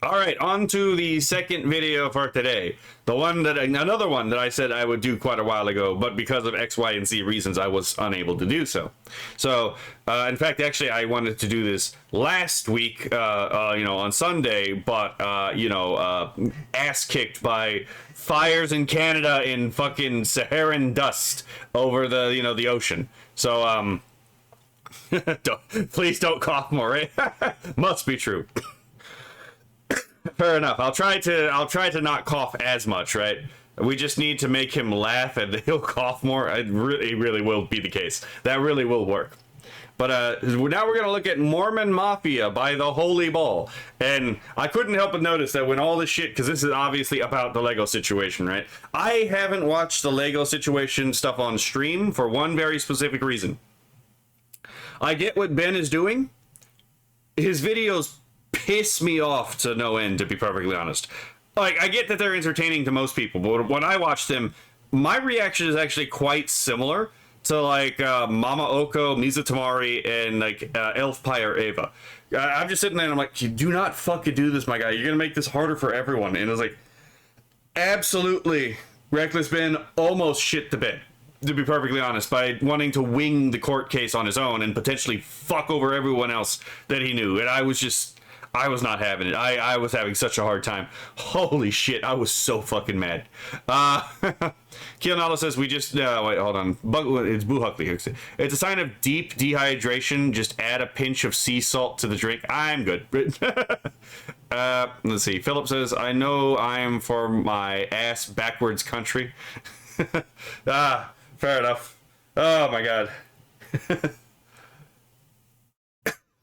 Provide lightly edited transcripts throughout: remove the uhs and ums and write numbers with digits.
All right, on to the second video for today. Another one that I said I would do quite a while ago, but because of X, Y, and Z reasons, I was unable to do so. So, in fact, actually, I wanted to do this last week, on Sunday, but, ass kicked by fires in Canada in fucking Saharan dust over the ocean. So, please don't cough more, right? Must be true. Fair enough. I'll try to not cough as much, right? We just need to make him laugh and he'll cough more. It really will be the case. That really will work. But now we're going to look at Mormon Mafia by the Holy Ball. And I couldn't help but notice that when all this shit, because this is obviously about the Lego situation, right? I haven't watched the Lego situation stuff on stream for one very specific reason. I get what Ben is doing. His videos piss me off to no end, to be perfectly honest. Like, I get that they're entertaining to most people, but when I watch them, my reaction is actually quite similar to, like, Mama Oko, Misa Tamari, and, like, Elf Pyre Ava. I'm just sitting there and I'm like, you do not fucking do this, my guy. You're gonna make this harder for everyone. And it's like, absolutely, Reckless Ben almost shit the bed, to be perfectly honest, by wanting to wing the court case on his own and potentially fuck over everyone else that he knew. And I was not having it. I was having such a hard time. Holy shit, I was so fucking mad. Kionalo says we just... wait, hold on. It's Boo Huckley. It's a sign of deep dehydration. Just add a pinch of sea salt to the drink. I'm good. Let's see. Philip says, I know I'm for my ass backwards country. Fair enough. Oh, my God.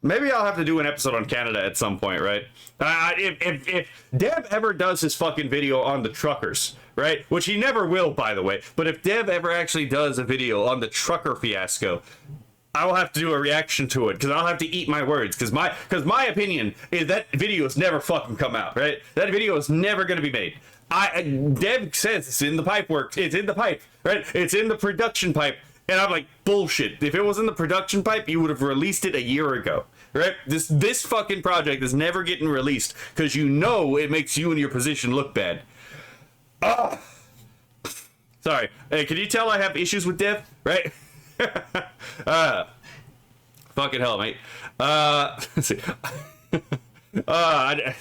Maybe I'll have to do an episode on Canada at some point, right? If Dev ever does his fucking video on the truckers, right? Which he never will, by the way. But if Dev ever actually does a video on the trucker fiasco, I will have to do a reaction to it, because I'll have to eat my words. Because my opinion is that video has never fucking come out, right? That video is never going to be made. Dev says it's in the pipe work. It's in the pipe, right? It's in the production pipe. And I'm like, bullshit. If it was in the production pipe, you would have released it a year ago, right? This fucking project is never getting released because you know it makes you and your position look bad. Sorry. Hey, can you tell I have issues with Dev, right? Fucking hell, mate. Let's see. I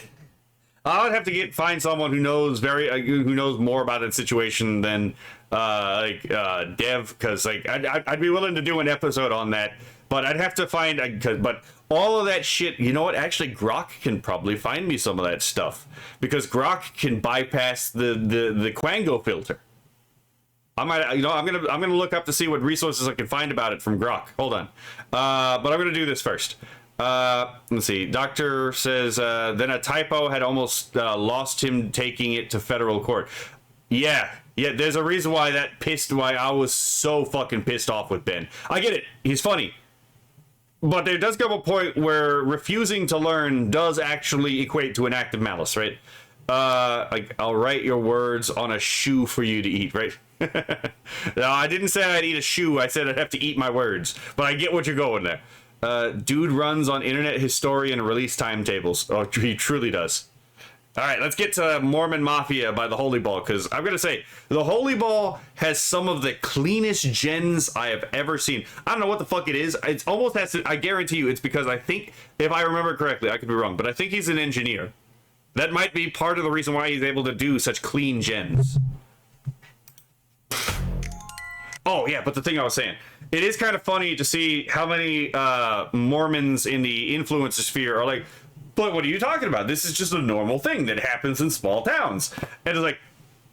would have to find someone who knows who knows more about the situation than Dev, because I'd be willing to do an episode on that, but I'd have to find but all of that shit, you know what? Actually, Grok can probably find me some of that stuff because Grok can bypass the Quango filter. I'm gonna look up to see what resources I can find about it from Grok. Hold on, but I'm gonna do this first. Let's see. Doctor says, then a typo had almost lost him taking it to federal court. Yeah, there's a reason why why I was so fucking pissed off with Ben. I get it. He's funny. But there does come a point where refusing to learn does actually equate to an act of malice, right? Like, I'll write your words on a shoe for you to eat, right? No, I didn't say I'd eat a shoe. I said I'd have to eat my words. But I get what you're going there. Dude runs on Internet Historian release timetables. Oh, he truly does. All right, let's get to Mormon Mafia by the Holy Ball, because I'm going to say, the Holy Ball has some of the cleanest gens I have ever seen. I don't know what the fuck it is. It's almost has to, I guarantee you it's because I think, if I remember correctly, I could be wrong, but I think he's an engineer. That might be part of the reason why he's able to do such clean gens. Oh, yeah, but the thing I was saying, it is kind of funny to see how many Mormons in the influencer sphere are like, but what are you talking about? This is just a normal thing that happens in small towns. And it's like,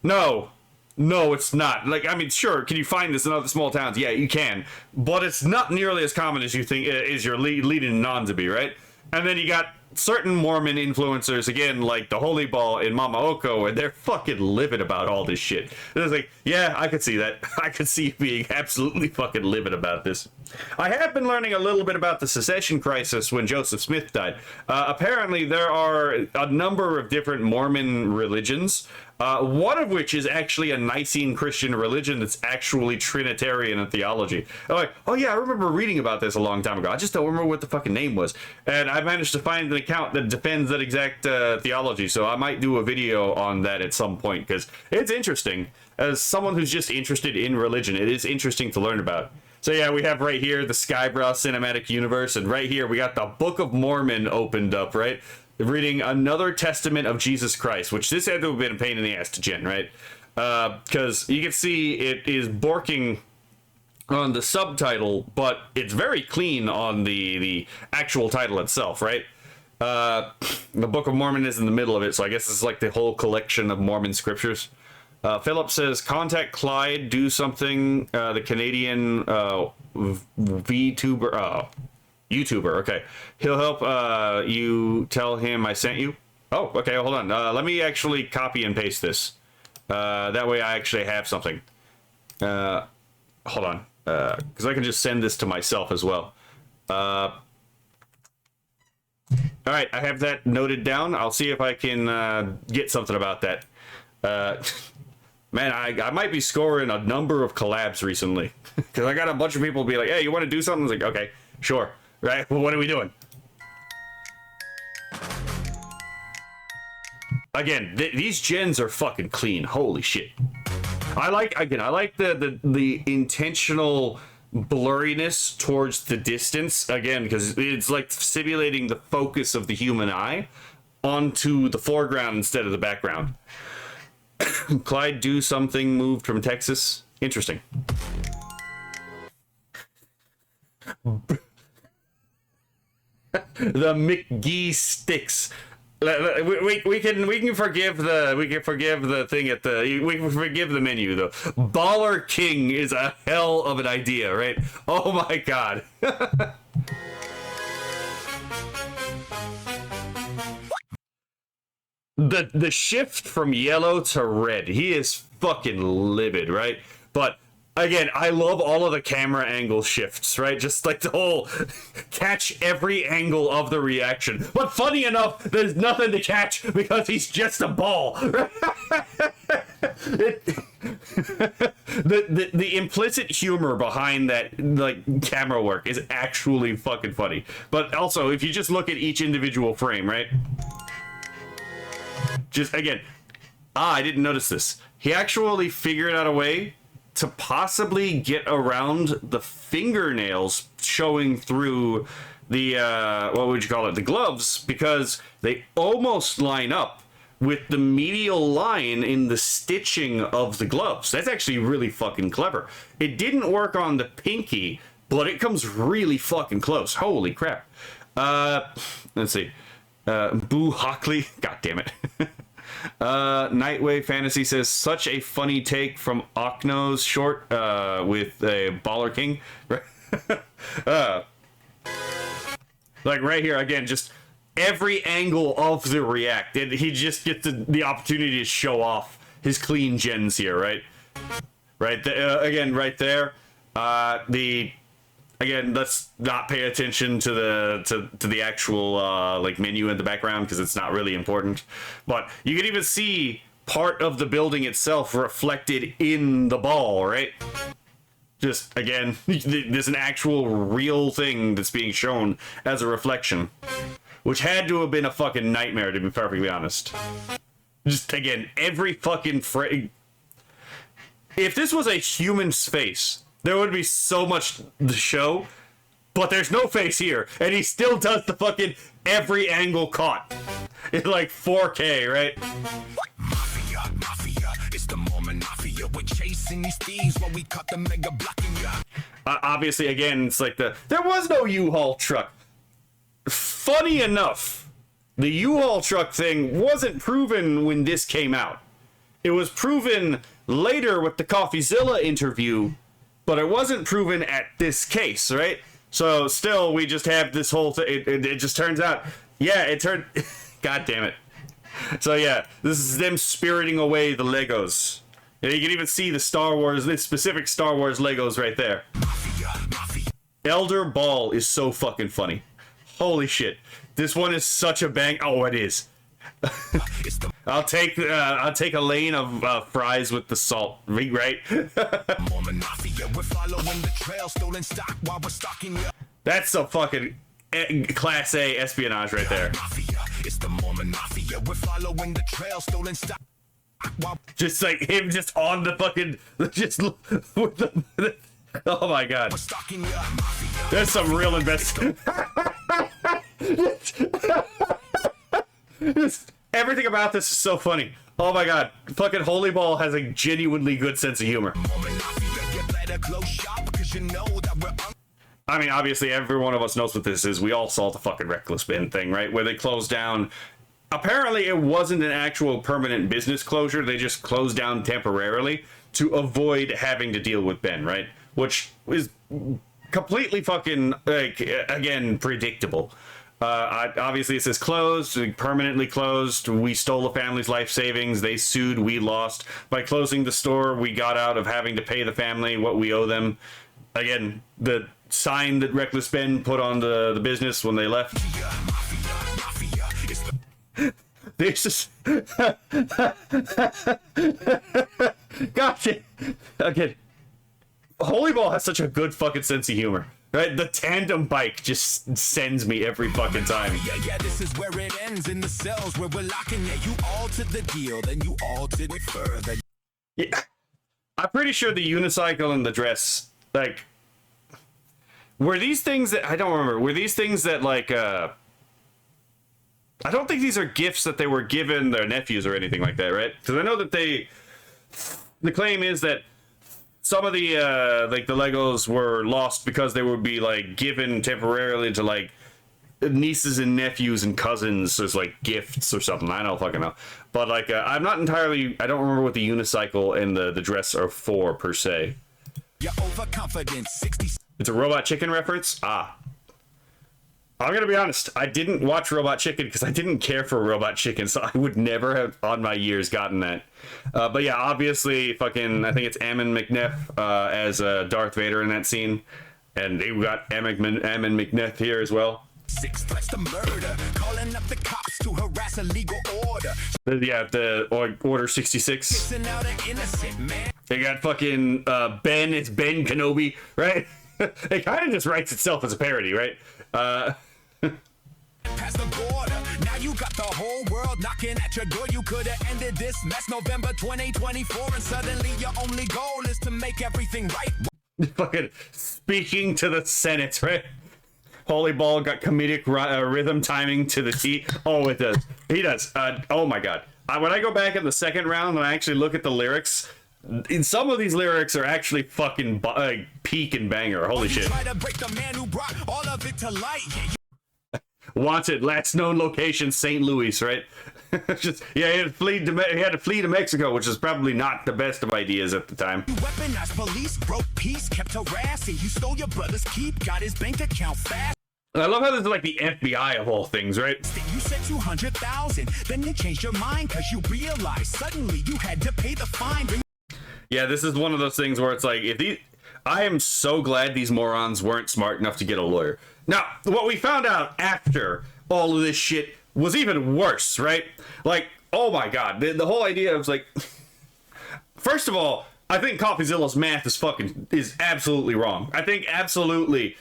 no, it's not. Like, I mean, sure, can you find this in other small towns? Yeah, you can. But it's not nearly as common as you think is your leading non to be, right? And then you got certain Mormon influencers, again, like the Holy Ball and Mama Oko, and they're fucking livid about all this shit. And it's like, yeah, I could see that. I could see being absolutely fucking livid about this. I have been learning a little bit about the secession crisis when Joseph Smith died. Apparently, there are a number of different Mormon religions, one of which is actually a Nicene Christian religion that's actually Trinitarian in theology. I'm like, oh yeah, I remember reading about this a long time ago. I just don't remember what the fucking name was. And I managed to find an account that defends that exact theology, so I might do a video on that at some point, because it's interesting. As someone who's just interested in religion, it is interesting to learn about. So yeah, we have right here the Skybrow Cinematic Universe, and right here we got the Book of Mormon opened up, right? Reading another testament of Jesus Christ, which this had to have been a pain in the ass to gen, right? Because you can see it is borking on the subtitle, but it's very clean on the actual title itself, right? The Book of Mormon is in the middle of it, so I guess it's like the whole collection of Mormon scriptures. Philip says, contact Clyde, do something, the Canadian VTuber, YouTuber, okay. He'll help you tell him I sent you. Oh, okay, hold on. Let me actually copy and paste this. That way I actually have something. Hold on. Because I can just send this to myself as well. Alright, I have that noted down. I'll see if I can get something about that. Man, I might be scoring a number of collabs recently. Because I got a bunch of people be like, hey, you want to do something? I was like, okay, sure. Right? Well, what are we doing? Again, these gens are fucking clean. Holy shit. I like the intentional blurriness towards the distance, again, because it's like simulating the focus of the human eye onto the foreground instead of the background. Clyde do something moved from Texas. Interesting. The McGee sticks. We can forgive the thing at the we can forgive the menu though. Baller King is a hell of an idea, right? Oh my god. The shift from yellow to red, he is fucking livid, right? But again, I love all of the camera angle shifts, right? Just like the whole catch every angle of the reaction. But funny enough, there's nothing to catch because he's just a ball. The implicit humor behind that like camera work is actually fucking funny. But also, if you just look at each individual frame, right? Just again, I didn't notice this. He actually figured out a way to possibly get around the fingernails showing through the, what would you call it, the gloves, because they almost line up with the medial line in the stitching of the gloves. That's actually really fucking clever. It didn't work on the pinky, but it comes really fucking close. Holy crap. Let's see. Boo Hockley. God damn it. Nightwave Fantasy says, such a funny take from Okno's short with a Baller King. Like right here, again, just every angle of the react. And he just gets the opportunity to show off his clean gens here, right? Right there, again, right there. Again, let's not pay attention to the actual like menu in the background because it's not really important. But you can even see part of the building itself reflected in the ball, right? Just again, there's an actual real thing that's being shown as a reflection, which had to have been a fucking nightmare, to be perfectly honest. Just again, every fucking if this was a human's face, there would be so much to show, but there's no face here, and he still does the fucking every angle caught. It's like 4K, right? Mafia, it's the Mormon Mafia. We're chasing these thieves while we cut the mega blocking ya. Obviously, again, it's like there was no U-Haul truck. Funny enough, the U-Haul truck thing wasn't proven when this came out. It was proven later with the CoffeeZilla interview, but it wasn't proven at this case, right? So still, we just have this whole thing. It just turns out, yeah, it turned. God damn it. So yeah, this is them spiriting away the Legos. And you can even see the Star Wars, the specific Star Wars Legos right there. Mafia. Elder Ball is so fucking funny. Holy shit. This one is such a bang. Oh, it is. I'll take a lane of fries with the salt, right? Mormon Mafia, we're following the trail, stolen stock while we're stalking you. That's some fucking class A espionage right there. Mafia, it's the Mormon Mafia, we're following the trail, stolen stock. Just like him, just on the fucking, just with the. Oh my god. We're stalking you, Mafia. There's some real investment. Everything about this is so funny. Oh my god. Fucking Holy Ball has a genuinely good sense of humor. Mormon Mafia, you better close shop, 'cause you know that we're I mean, obviously, every one of us knows what this is. We all saw the fucking Reckless Bin thing, right? Where they closed down. Apparently, it wasn't an actual permanent business closure. They just closed down temporarily to avoid having to deal with Ben, right? Which is completely fucking, like, again, predictable. Obviously, it says closed, permanently closed. We stole the family's life savings. They sued. We lost. By closing the store, we got out of having to pay the family what we owe them. Again, the sign that Reckless Ben put on the business when they left. This just gotcha. Okay. Holy Ball has such a good fucking sense of humor. Right? The tandem bike just sends me every fucking time. Yeah, this is where it ends, in the cells where we're locking it. You altered the deal, then you altered it further. Yeah. I'm pretty sure the unicycle and the dress, like, were these things that I don't remember. Were these things that, like, I don't think these are gifts that they were given their nephews or anything like that, right? Because I know that the claim is that some of the like the Legos were lost because they would be like given temporarily to like nieces and nephews and cousins as like gifts or something. I don't fucking know. But like I'm not entirely. I don't remember what the unicycle and the dress are for per se. You're overconfident. 60. It's a Robot Chicken reference? Ah. I'm gonna be honest, I didn't watch Robot Chicken because I didn't care for Robot Chicken, so I would never have, on my years, gotten that. But yeah, obviously, fucking, I think it's Ammon McNeff as Darth Vader in that scene. And we got Ammon McNeff here as well. 6 threats to murder, calling up the cops to harass a legal order. Yeah, the Order 66. Kissing out an innocent man. They got fucking Ben, it's Ben Kenobi, right? It kind of just writes itself as a parody, right? Past the border, now you got the whole world knocking at your door. You could have ended this mess November 2024, and suddenly your only goal is to make everything right. Fucking speaking to the Senate, right? Holy Ball got comedic rhythm timing to the T. Oh, it does. He does. Oh my god. When I go back in the second round and I actually look at the lyrics, in some of these lyrics are actually fucking peak and banger. Holy shit. Try to break the man who brought all of it to light. Wanted, last known location, St. Louis, right? Just, yeah, he had to flee to Mexico, which is probably not the best of ideas at the time. You weaponized police, broke peace, kept harassing. You stole your brother's keep, got his bank account fast. I love how this is like the FBI of all things, right? You said 200,000, then you changed your mind because you realized suddenly you had to pay the fine. Yeah, this is one of those things where it's like, I am so glad these morons weren't smart enough to get a lawyer. Now, what we found out after all of this shit was even worse, right? Like, oh my god, the whole idea of like, first of all, I think CoffeeZilla's math is absolutely wrong. I think absolutely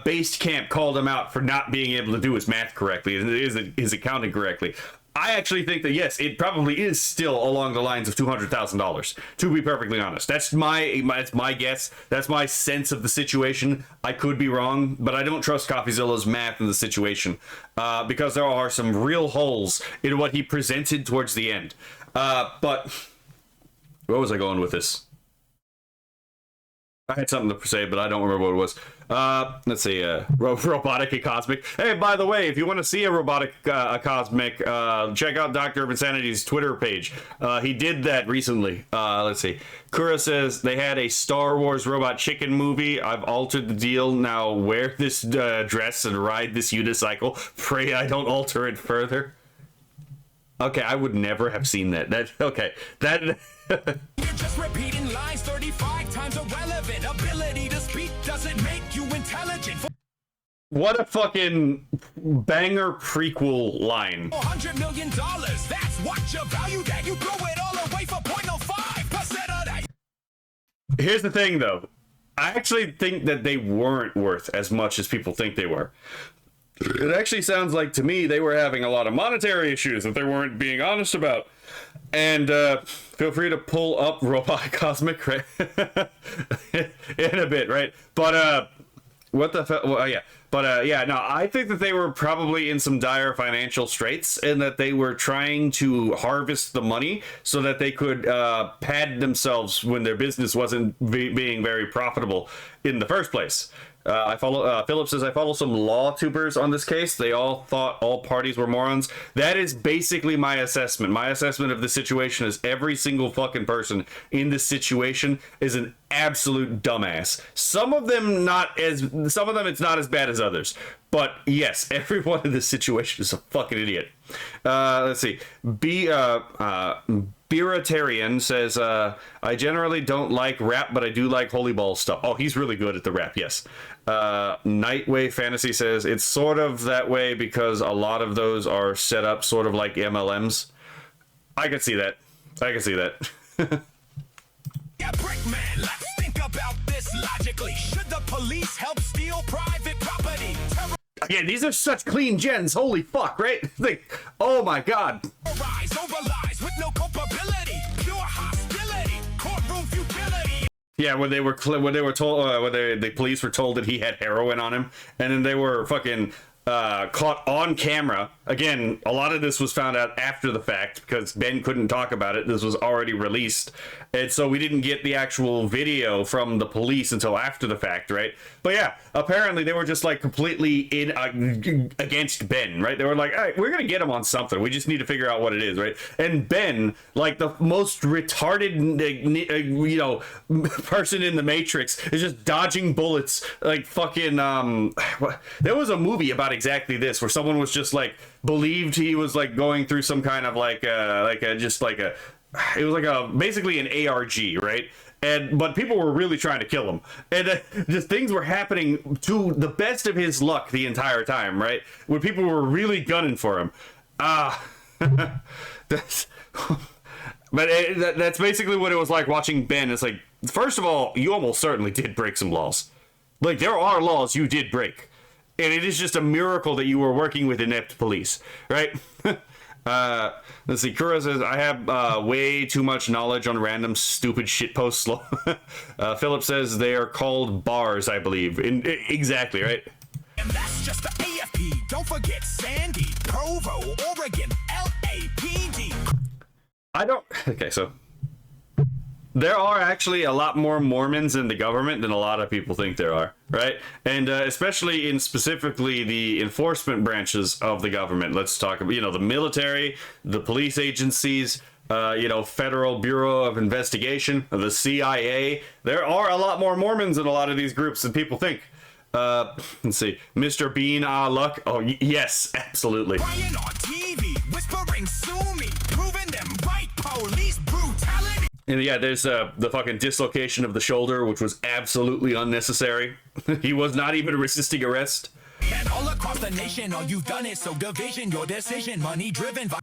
Based Camp called him out for not being able to do his math correctly, his accounting correctly. I actually think that, yes, it probably is still along the lines of $200,000, to be perfectly honest. That's my guess. That's my sense of the situation. I could be wrong, but I don't trust CoffeeZilla's math in the situation because there are some real holes in what he presented towards the end. But where was I going with this? I had something to say, but I don't remember what it was. Let's see, robotic and cosmic. Hey, by the way, if you want to see a robotic cosmic, check out Dr. Insanity's Twitter page. He did that recently. Let's see. Kura says they had a Star Wars Robot Chicken movie. I've altered the deal. Now wear this dress and ride this unicycle. Pray I don't alter it further. Okay, I would never have seen that. That. You're just repeating lines 35 times irrelevant. Ability to speak doesn't make you intelligent. What a fucking banger prequel line. $100 million, that's what much of value that you throw it all away for 0.05% of that. Here's the thing, though. I actually think that they weren't worth as much as people think they were. It actually sounds like to me they were having a lot of monetary issues that they weren't being honest about. And feel free to pull up Robot Cosmic in a bit, right? But what the well, yeah. But yeah, no, I think that they were probably in some dire financial straits and that they were trying to harvest the money so that they could pad themselves when their business wasn't being very profitable in the first place. Philip says, I follow some law tubers on this case. They all thought all parties were morons. That is basically my assessment. My assessment of the situation is every single fucking person in this situation is an absolute dumbass. Some of them it's not as bad as others. But yes, everyone in this situation is a fucking idiot. Let's see. Beeratarian says, I generally don't like rap, but I do like holy ball stuff. Oh, he's really good at the rap, yes. Nightwave Fantasy says, it's sort of that way because a lot of those are set up sort of like MLMs. I can see that. Yeah, Brickman, let's think about this logically. Should the police help steal private property? Again, these are such clean gens. Holy fuck, right? Like, oh my god. Rise over lies with no culpability. Pure hostility. Courtroom futility. Yeah, when they were told, the police were told that he had heroin on him, and then they were fucking caught on camera. Again, a lot of this was found out after the fact because Ben couldn't talk about it. This was already released, and so we didn't get the actual video from the police until after the fact, right? But yeah, apparently they were just like completely against Ben, right? They were like, all right, we're gonna get him on something. We just need to figure out what it is, right? And Ben, like the most retarded, person in the Matrix, is just dodging bullets like fucking. There was a movie about exactly this where someone was just like believed he was like going through some kind of it was like basically an ARG, right? But people were really trying to kill him, and just things were happening to the best of his luck the entire time, right? When people were really gunning for him. That's basically what it was like watching Ben. It's like, first of all, you almost certainly did break some laws. Like, there are laws you did break. And it is just a miracle that you were working with inept police, right? Let's see. Kura says, I have way too much knowledge on random stupid shitposts. Philip says they are called bars, I believe. Exactly, right? And that's just the AFP. Don't forget Sandy, Provo, Oregon, LAPD. Okay, so there are actually a lot more Mormons in the government than a lot of people think there are, right? And especially in specifically the enforcement branches of the government. Let's talk about, the military, the police agencies, Federal Bureau of Investigation, the CIA. There are a lot more Mormons in a lot of these groups than people think. Let's see. Mr. Bean, luck. Oh, yes, absolutely. Crying on TV, whispering, sue me, proving them right, police brutality. And yeah, there's the fucking dislocation of the shoulder, which was absolutely unnecessary. He was not even resisting arrest. And all across the nation, all you've done is so division, your decision, money driven by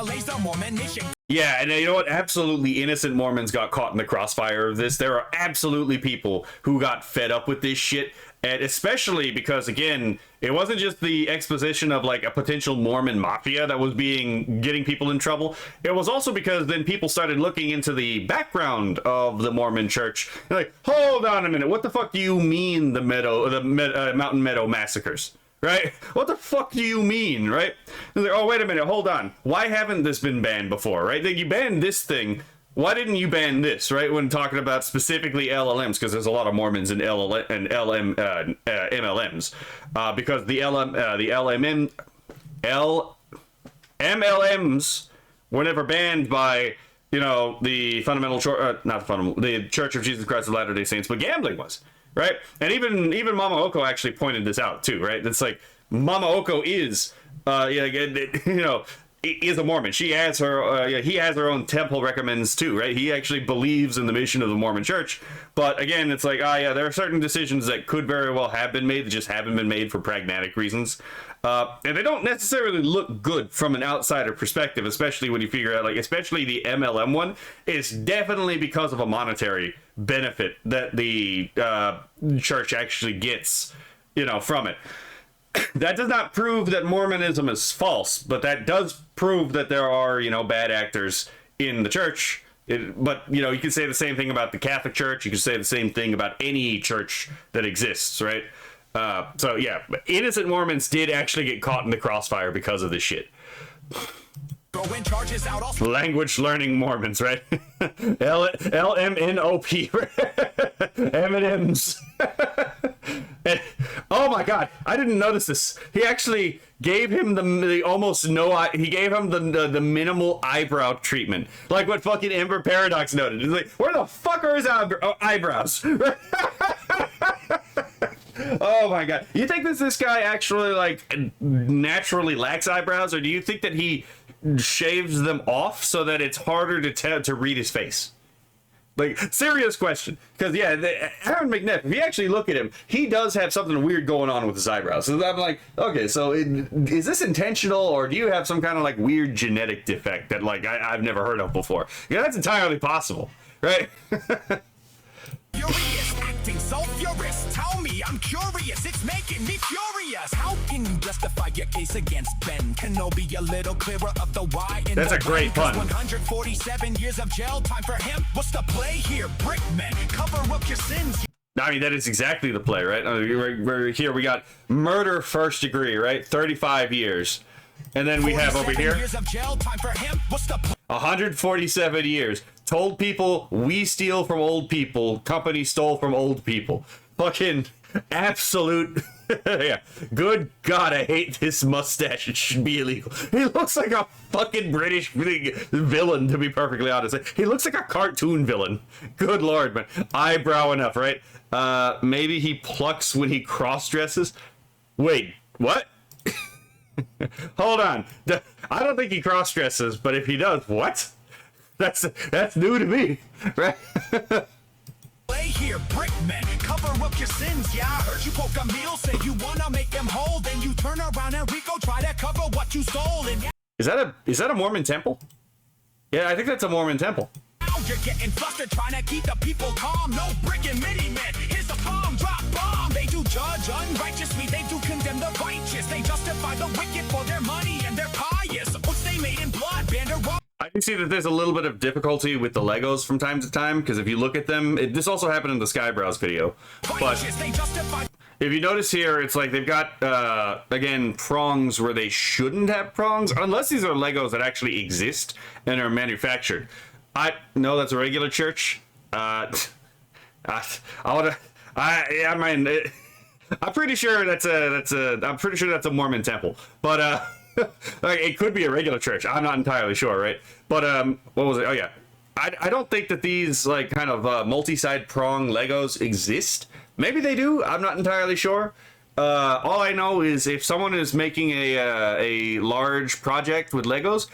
laser Mormon mission. Yeah, and you know what? Absolutely innocent Mormons got caught in the crossfire of this. There are absolutely people who got fed up with this shit. And especially because, again, it wasn't just the exposition of like a potential Mormon Mafia that was getting people in trouble. It was also because then people started looking into the background of the Mormon church. They're like, hold on a minute, what the fuck do you mean the Mountain Meadow massacres? Right? What the fuck do you mean, right? They're like, oh, wait a minute, hold on. Why haven't this been banned before, right? You banned this thing. Why didn't you ban this, right? When talking about specifically LLMs, because there's a lot of Mormons in MLMs, because the MLMs were never banned by the the Church of Jesus Christ of Latter-day Saints, but gambling was, right? And even Mama Oko actually pointed this out too, right? It's like Mama Oko is is a Mormon. She has her, he has her own temple recommends too, right? He actually believes in the mission of the Mormon Church. But again, it's like, there are certain decisions that could very well have been made that just haven't been made for pragmatic reasons. And they don't necessarily look good from an outsider perspective, especially when you figure out, like, especially the MLM one is definitely because of a monetary benefit that the church actually gets, you know, from it. That does not prove that Mormonism is false, but that does prove that there are, you know, bad actors in the church. But, you know, you can say the same thing about the Catholic Church. You can say the same thing about any church that exists, right? So, yeah, innocent Mormons did actually get caught in the crossfire because of this shit. Language learning Mormons, right? LMNOP. M&M's. Oh my god, I didn't notice this. He actually gave him the almost no eye. He gave him the minimal eyebrow treatment, like what fucking Ember Paradox noted. He's like, where the fuck are his eyebrows? Oh my god, you think this guy actually like naturally lacks eyebrows, or do you think that he shaves them off so that it's harder to read his face? Like, serious question. Because, yeah, Aaron McNeff, if you actually look at him, he does have something weird going on with his eyebrows. So I'm like, okay, so is this intentional, or do you have some kind of, like, weird genetic defect that, like, I've never heard of before? Yeah, that's entirely possible, right? Furious, acting so furious. Tell me, I'm curious. It's making me furious. How can you justify your case against Ben Kenobi a little clearer of the why? That's a great pun. 147 years of jail time for him. What's the play here? Brickman, cover up your sins. I mean, that is exactly the play, right? Right here we got murder first degree, right? 35 years. And then we have over here 147 years. Told people we steal from old people. Company stole from old people. Fucking absolute. Yeah. Good God, I hate this mustache. It should be illegal. He looks like a fucking British villain, to be perfectly honest. He looks like a cartoon villain. Good Lord, man. Eyebrow enough, right? Maybe he plucks when he cross-dresses. Wait, what? Hold on. I don't think he cross-dresses, but if he does, what? That's new to me, right? Play here, Brickman, cover up your sins. Yeah, I heard you poke a meal, say you wanna make them whole, then you turn around and Rico try to cover what you stole. And is that a Mormon temple? Yeah, I think that's a Mormon temple. now you're getting flustered, trying to keep the people calm. No brick and mini man. Here's the palm drop bomb. They do judge unrighteously, they do condemn the righteous. They justify the wicked for their money and their pious. Which they made in blood, band of I can see that there's a little bit of difficulty with the Legos from time to time, because if you look at them, this also happened in the Skybrows video. But if you notice here, it's like they've got, again, prongs where they shouldn't have prongs, unless these are Legos that actually exist and are manufactured. No, that's a regular church. I'm pretty sure that's a Mormon temple, but like, it could be a regular church. I'm not entirely sure, right? But what was it? Oh yeah, I don't think that these like kind of multi-side prong Legos exist. Maybe they do. I'm not entirely sure. All I know is if someone is making a large project with Legos,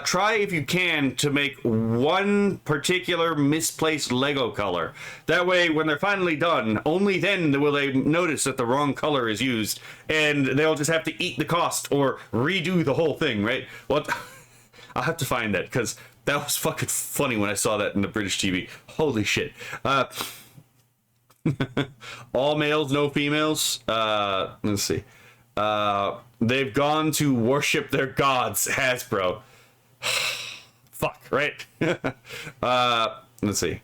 try if you can to make one particular misplaced Lego color. That way, when they're finally done, only then will they notice that the wrong color is used, and they'll just have to eat the cost or redo the whole thing, right? What? I'll have to find that, because that was fucking funny when I saw that in the British TV. Holy shit. All males, no females. Let's see. They've gone to worship their gods, Hasbro. Fuck, right? Let's see.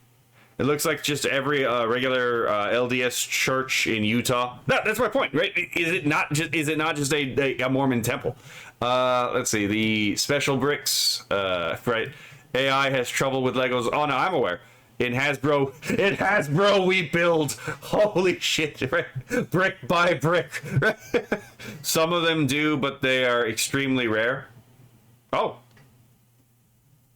It looks like just every regular LDS church in Utah. That's my point, right? Is it not just a Mormon temple? Let's see. The special bricks, right? AI has trouble with Legos. Oh no, I'm aware. In Hasbro, we build. Holy shit, right? Brick by brick. Right? Some of them do, but they are extremely rare. Oh.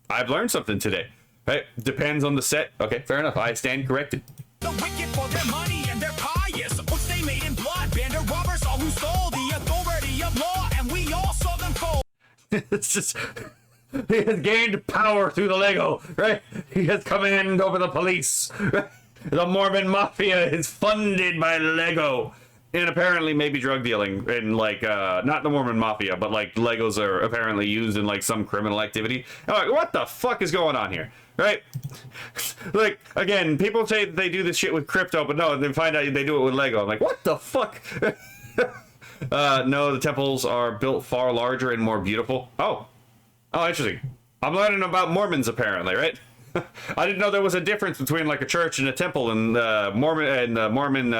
I've learned something today. Right? Depends on the set. Okay, fair enough. I stand corrected. The wicked for their money and their pious, which they made in blood. Band of robbers, all who stole the authority of law, and we all saw them fall. It's just... He has gained power through the Lego, right? He has command over the police. Right? The Mormon Mafia is funded by Lego. and apparently maybe drug dealing and like not the Mormon Mafia, but like Legos are apparently used in like some criminal activity. I'm like, what the fuck is going on here, right? Like, again, people say they do this shit with crypto, but no, they find out they do it with Lego. I'm like, what the fuck? No, the temples are built far larger and more beautiful. Oh, interesting. I'm learning about Mormons apparently, right? I didn't know there was a difference between like a church and a temple and Mormon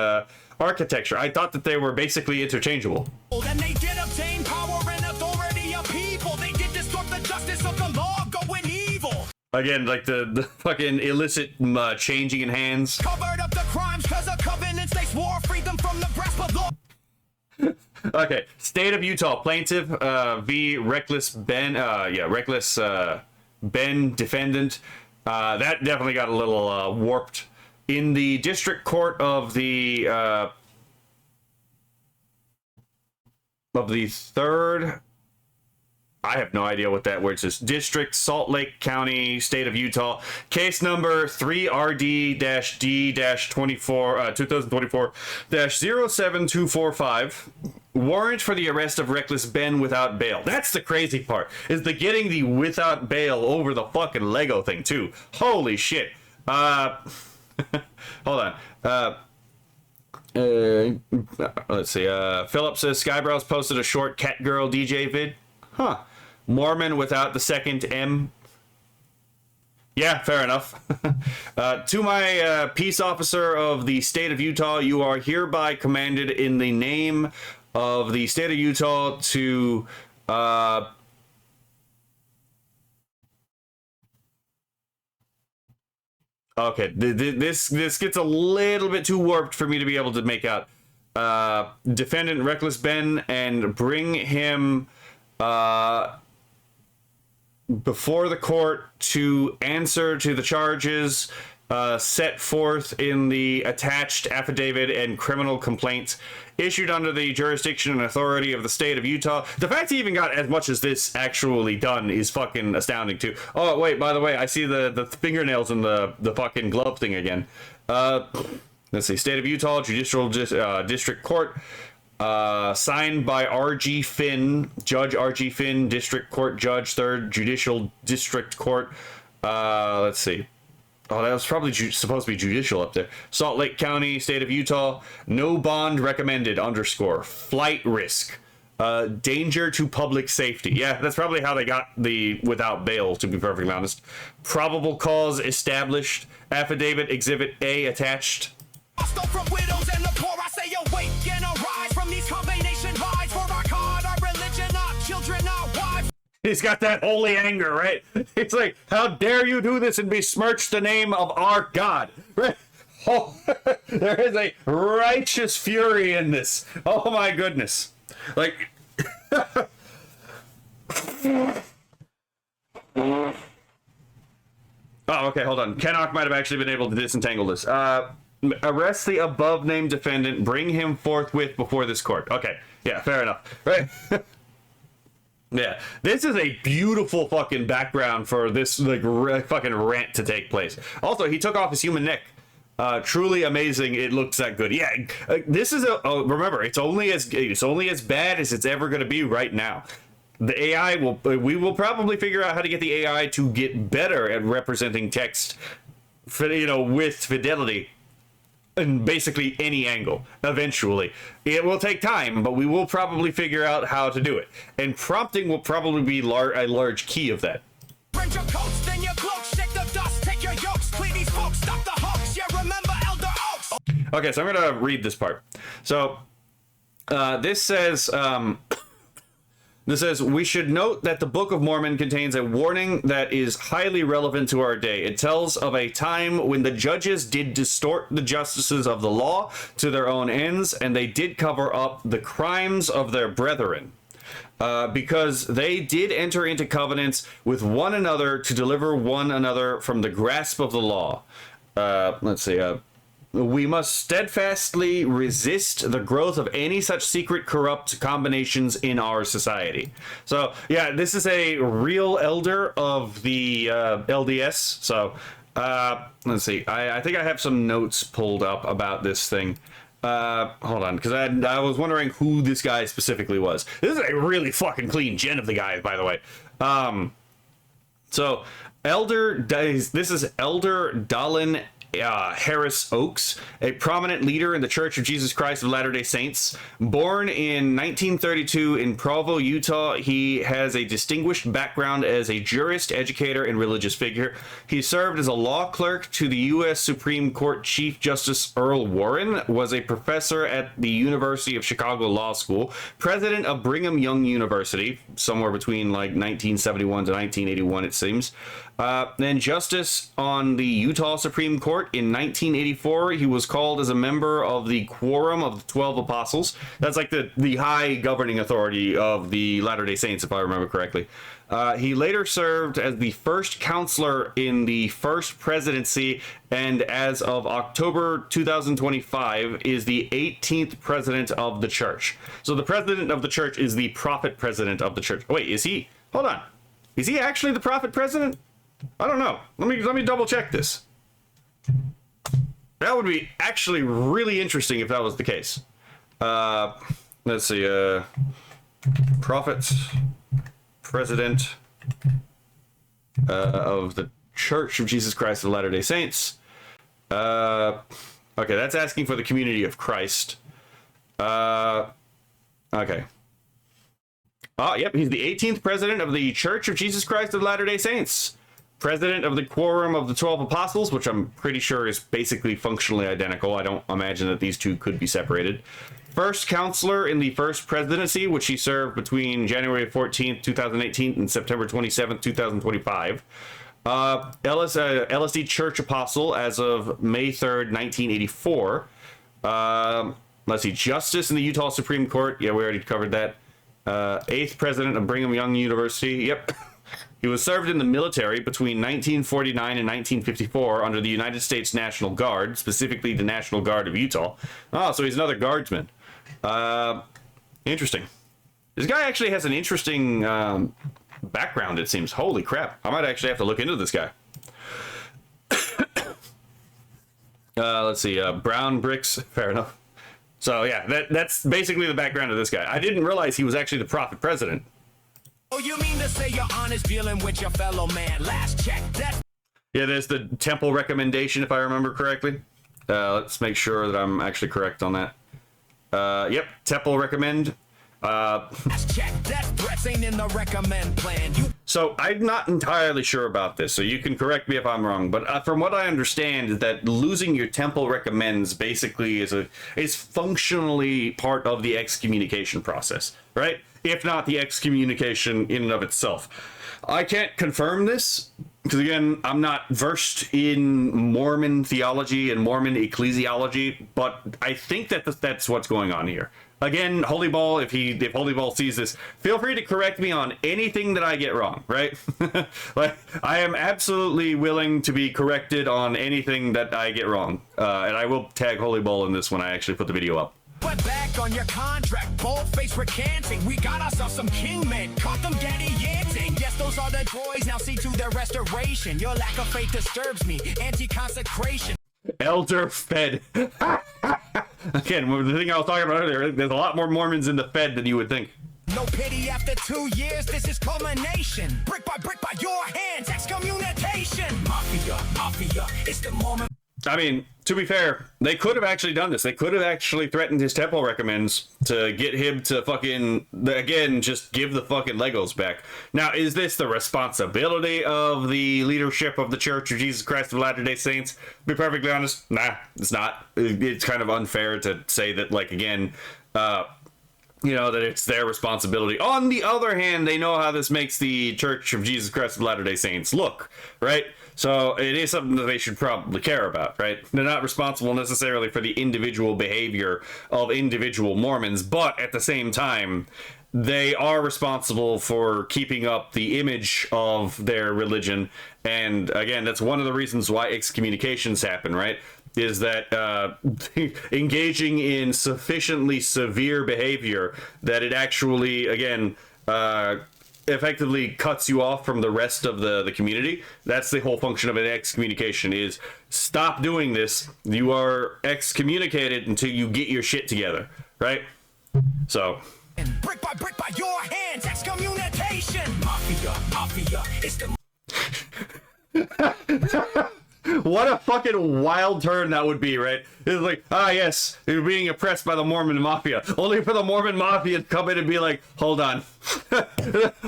architecture. I thought that they were basically interchangeable. And they did obtain power and authority of people. They did distort the justice of the law, going evil. Again, like the fucking illicit changing in hands. Covered up the crimes because of covenants they swore, freed them from the grasp of law. Okay, State of Utah plaintiff v. Reckless Ben. Reckless Ben defendant. That definitely got a little warped. In the district court of the third, I have no idea what that word says. District, Salt Lake County, State of Utah. Case number 3RD-D-24, 2024-07245. Warrant for the arrest of Reckless Ben without bail. That's the crazy part, is the getting the without bail over the fucking Lego thing, too. Holy shit. Hold on. Let's see. Philip says Skybrow's posted a short cat girl DJ vid. Huh. Mormon without the second M. Yeah, fair enough. To my peace officer of the state of Utah, you are hereby commanded in the name of the state of Utah to okay, this gets a little bit too warped for me to be able to make out. Defendant Reckless Ben, and bring him before the court to answer to the charges set forth in the attached affidavit and criminal complaints issued under the jurisdiction and authority of the state of Utah. The fact he even got as much as this actually done is fucking astounding too. Oh wait, by the way, I see the fingernails in the fucking glove thing again. Let's see, State of Utah Judicial District Court, signed by R.G. Finn, Judge R.G. Finn, District Court Judge, 3rd Judicial District Court. Let's see. Oh, that was probably supposed to be judicial up there. Salt Lake County, State of Utah. No bond recommended, _ flight risk. Danger to public safety. Yeah, that's probably how they got the without bail, to be perfectly honest. Probable cause established. Affidavit Exhibit A attached. Stole from widows and the poor. I say awake and arise from these combination lies. For our God, our religion, our children, our wives. He's got that holy anger, right? It's like, how dare you do this and besmirch the name of our God, right? Oh, there is a righteous fury in this. Oh my goodness. Like, oh, okay, hold on. Kenok might have actually been able to disentangle this. Arrest the above named defendant, bring him forthwith before this court. Okay, yeah, fair enough, right? Yeah, this is a beautiful fucking background for this like fucking rant to take place. Also, he took off his human neck. Truly amazing. It looks that good. Yeah, this is remember, it's only as bad as it's ever going to be right now. The AI we will probably figure out how to get the AI to get better at representing text, with fidelity. In basically any angle, eventually. It will take time, but we will probably figure out how to do it. And prompting will probably be a large key of that. Bring your coats, then your cloaks, shake the dust, take your yokes, clean these folks, stop the hoax, yeah, remember Elder Oaks. Okay, so I'm gonna read this part. So, this says, we should note that the Book of Mormon contains a warning that is highly relevant to our day. It tells of a time when the judges did distort the justices of the law to their own ends, and they did cover up the crimes of their brethren. Because they did enter into covenants with one another to deliver one another from the grasp of the law. Let's see, we must steadfastly resist the growth of any such secret corrupt combinations in our society. So, yeah, this is a real elder of the LDS. So, let's see. I think I have some notes pulled up about this thing. Hold on, because I was wondering who this guy specifically was. This is a really fucking clean gen of the guy, by the way. So this is Elder Dallin Harris Oakes, a prominent leader in the Church of Jesus Christ of Latter-day Saints. Born in 1932 in Provo, Utah, he has a distinguished background as a jurist, educator, and religious figure. He served as a law clerk to the U.S. Supreme Court Chief Justice Earl Warren, was a professor at the University of Chicago Law School, president of Brigham Young University, somewhere between like 1971 to 1981, it seems. Then justice on the Utah Supreme Court in 1984. He was called as a member of the Quorum of the 12 Apostles. That's like the high governing authority of the Latter-day Saints, if I remember correctly. He later served as the first counselor in the first presidency, and as of October 2025 is the 18th president of the church. So the president of the church is the prophet president of the church. Wait, is he? Hold on. Is he actually the prophet president? I don't know. Let me double check this. That would be actually really interesting if that was the case. Let's see. Prophet president of the Church of Jesus Christ of Latter-day Saints. Okay, that's asking for the community of Christ. Okay. Oh, yep, he's the 18th president of the Church of Jesus Christ of Latter-day Saints. President of the Quorum of the 12 Apostles, which I'm pretty sure is basically functionally identical. I don't imagine that these two could be separated. First counselor in the first presidency, which he served between January 14th, 2018 and September 27th, 2025. LSD Church Apostle as of May 3rd, 1984. Let's see, Justice in the Utah Supreme Court. Yeah, we already covered that. 8th president of Brigham Young University. Yep. He was served in the military between 1949 and 1954 under the United States National Guard, specifically the National Guard of Utah. Oh, so he's another guardsman. Interesting. This guy actually has an interesting background, it seems. Holy crap. I might actually have to look into this guy. Let's see. Brown bricks. Fair enough. So, yeah, that's basically the background of this guy. I didn't realize he was actually the prophet president. Oh, you mean to say you're honest dealing with your fellow man? Last check, that's... Yeah, there's the temple recommendation, if I remember correctly. Let's make sure that I'm actually correct on that. Yep, temple recommend. Last check, that threats ain't in the recommend plan. So I'm not entirely sure about this, so you can correct me if I'm wrong. But from what I understand, is that losing your temple recommends basically is functionally part of the excommunication process, right? If not the excommunication in and of itself. I can't confirm this because, again, I'm not versed in Mormon theology and Mormon ecclesiology, but I think that that's what's going on here. Again, Holy Ball, if Holy Ball sees this, feel free to correct me on anything that I get wrong, right? Like, I am absolutely willing to be corrected on anything that I get wrong. And I will tag Holy Ball in this when I actually put the video up. We're back on your contract, bold-faced recanting. We got ourselves some king men, caught them gaddy-yanting. Yes, those are the boys, now see to their restoration. Your lack of faith disturbs me, anti-consecration. Elder Fed. Again, the thing I was talking about earlier, there's a lot more Mormons in the Fed than you would think. No pity after 2 years, this is culmination. Brick by your hands, excommunication. Mafia, it's the Mormon... I mean, to be fair, they could have actually done this. They could have actually threatened his temple recommends to get him to fucking, again, just give the fucking Legos back. Now, is this the responsibility of the leadership of the Church of Jesus Christ of Latter-day Saints? To be perfectly honest, nah, it's not. It's kind of unfair to say that, like, again, that it's their responsibility. On the other hand, they know how this makes the Church of Jesus Christ of Latter-day Saints look, right? So it is something that they should probably care about, right? They're not responsible necessarily for the individual behavior of individual Mormons, but at the same time, they are responsible for keeping up the image of their religion. And again, that's one of the reasons why excommunications happen, right? Is that engaging in sufficiently severe behavior that it actually, again, effectively cuts you off from the rest of the community. That's the whole function of an excommunication, is stop doing this. You are excommunicated until you get your shit together, right? So Brick by your hands, excommunication. Mafia, it's the what a fucking wild turn that would be, right? It's like, yes, you're being oppressed by the Mormon Mafia. Only for the Mormon Mafia to come in and be like, hold on.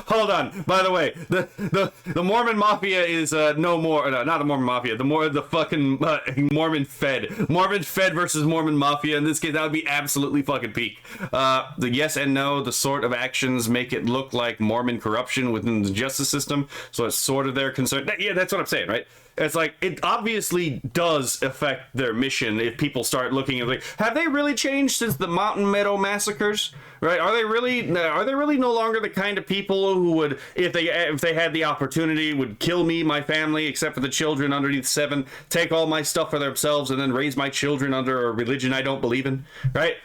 Hold on. By the way, the Mormon Mafia is no more, not the Mormon Mafia, the fucking Mormon Fed. Mormon Fed versus Mormon Mafia. In this case, that would be absolutely fucking peak. The yes and no, the sort of actions make it look like Mormon corruption within the justice system. So it's sort of their concern. Yeah, that's what I'm saying, right? It's like, it obviously does affect their mission if people start looking at, like, have they really changed since the Mountain Meadow massacres? Right? Are they really no longer the kind of people who would, if they had the opportunity, would kill me, my family, except for the children underneath 7, take all my stuff for themselves, and then raise my children under a religion I don't believe in? Right?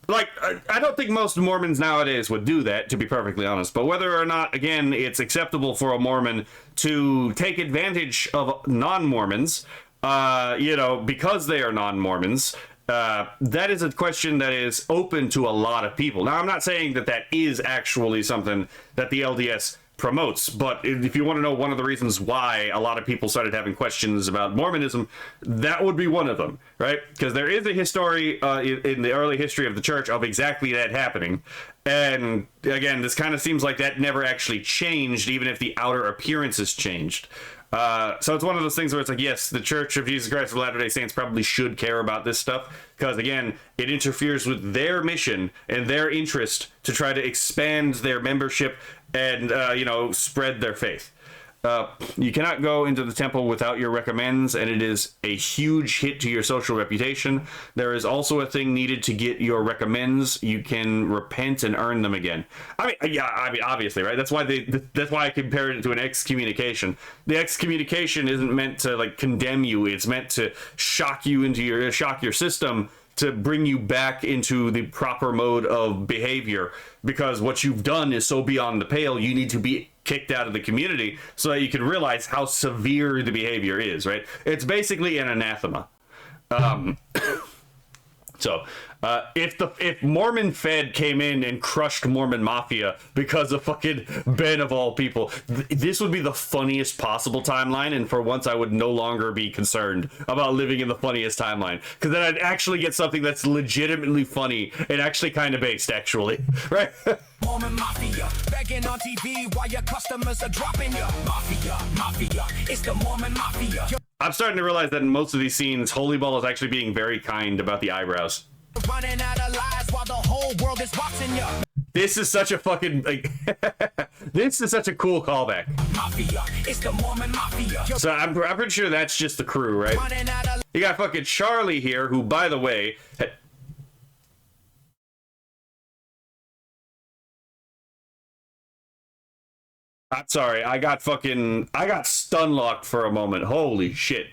Like, I don't think most Mormons nowadays would do that, to be perfectly honest. But whether or not, again, it's acceptable for a Mormon to take advantage of non-Mormons, because they are non-Mormons, that is a question that is open to a lot of people. Now, I'm not saying that that is actually something that the LDS promotes, but if you want to know one of the reasons why a lot of people started having questions about Mormonism, that would be one of them, right? Because there is a history in the early history of the church of exactly that happening. And again, this kind of seems like that never actually changed, even if the outer appearances changed. So it's one of those things where it's like, yes, the Church of Jesus Christ of Latter-day Saints probably should care about this stuff, because again, it interferes with their mission and their interest to try to expand their membership and spread their faith. You cannot go into the temple without your recommends, and it is a huge hit to your social reputation. There is also a thing needed to get your recommends. You can repent and earn them again. I mean, obviously, right? That's why I compared it to an excommunication. The excommunication isn't meant to like condemn you. It's meant to shock your system, to bring you back into the proper mode of behavior, because what you've done is so beyond the pale. You need to be kicked out of the community so that you can realize how severe the behavior is, right? It's basically an anathema. If Mormon Fed came in and crushed Mormon Mafia because of fucking Ben of all people, this would be the funniest possible timeline, and for once I would no longer be concerned about living in the funniest timeline, because then I'd actually get something that's legitimately funny and actually kind of based, actually, right? Mormon Mafia, begging on TV while your customers are dropping you. Mafia, it's the Mormon Mafia. I'm starting to realize that in most of these scenes, Holy Ball is actually being very kind about the eyebrows. Running out of lies while the whole world is watching you. This is such a fucking this is such a cool callback. Mafia, it's the Mormon Mafia. So I'm pretty sure that's just the crew, right? You got fucking Charlie here, who, by the way, I'm sorry, I got stun locked for a moment. Holy shit.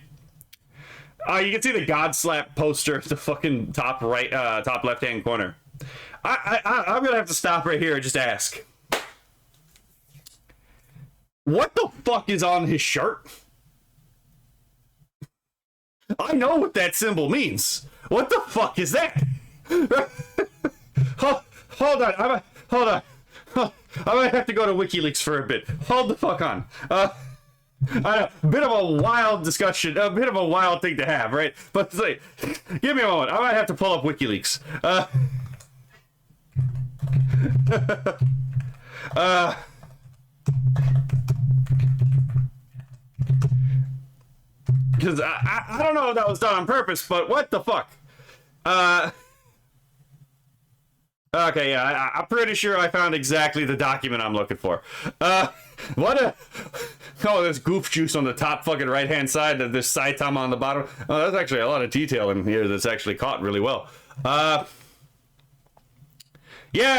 You can see the God Slap poster at the fucking top left hand corner. I'm gonna have to stop right here and just ask, what the fuck is on his shirt? I know what that symbol means. What the fuck is that? Hold on. Hold on. I might have to go to WikiLeaks for a bit. Hold the fuck on. I know, a bit of a wild discussion, a bit of a wild thing to have, right? But like, give me a moment. I might have to pull up WikiLeaks. Because I don't know if that was done on purpose, but what the fuck? Okay, yeah, I'm pretty sure I found exactly the document I'm looking for. There's goof juice on the top fucking right-hand side, and there's Saitama on the bottom. Oh, there's actually a lot of detail in here that's actually caught really well. Yeah,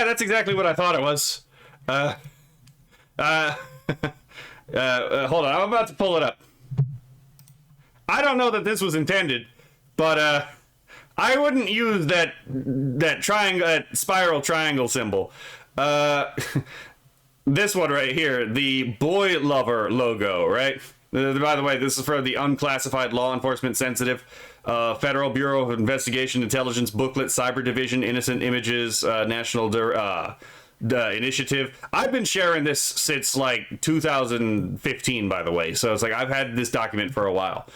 that's exactly what I thought it was. Hold on, I'm about to pull it up. I don't know that this was intended, but, I wouldn't use that triangle, that spiral triangle symbol. this one right here, the boy lover logo, right? By the way, this is for the unclassified law enforcement sensitive Federal Bureau of Investigation Intelligence booklet, Cyber Division, Innocent Images, National Initiative. I've been sharing this since like 2015, by the way. So it's like I've had this document for a while.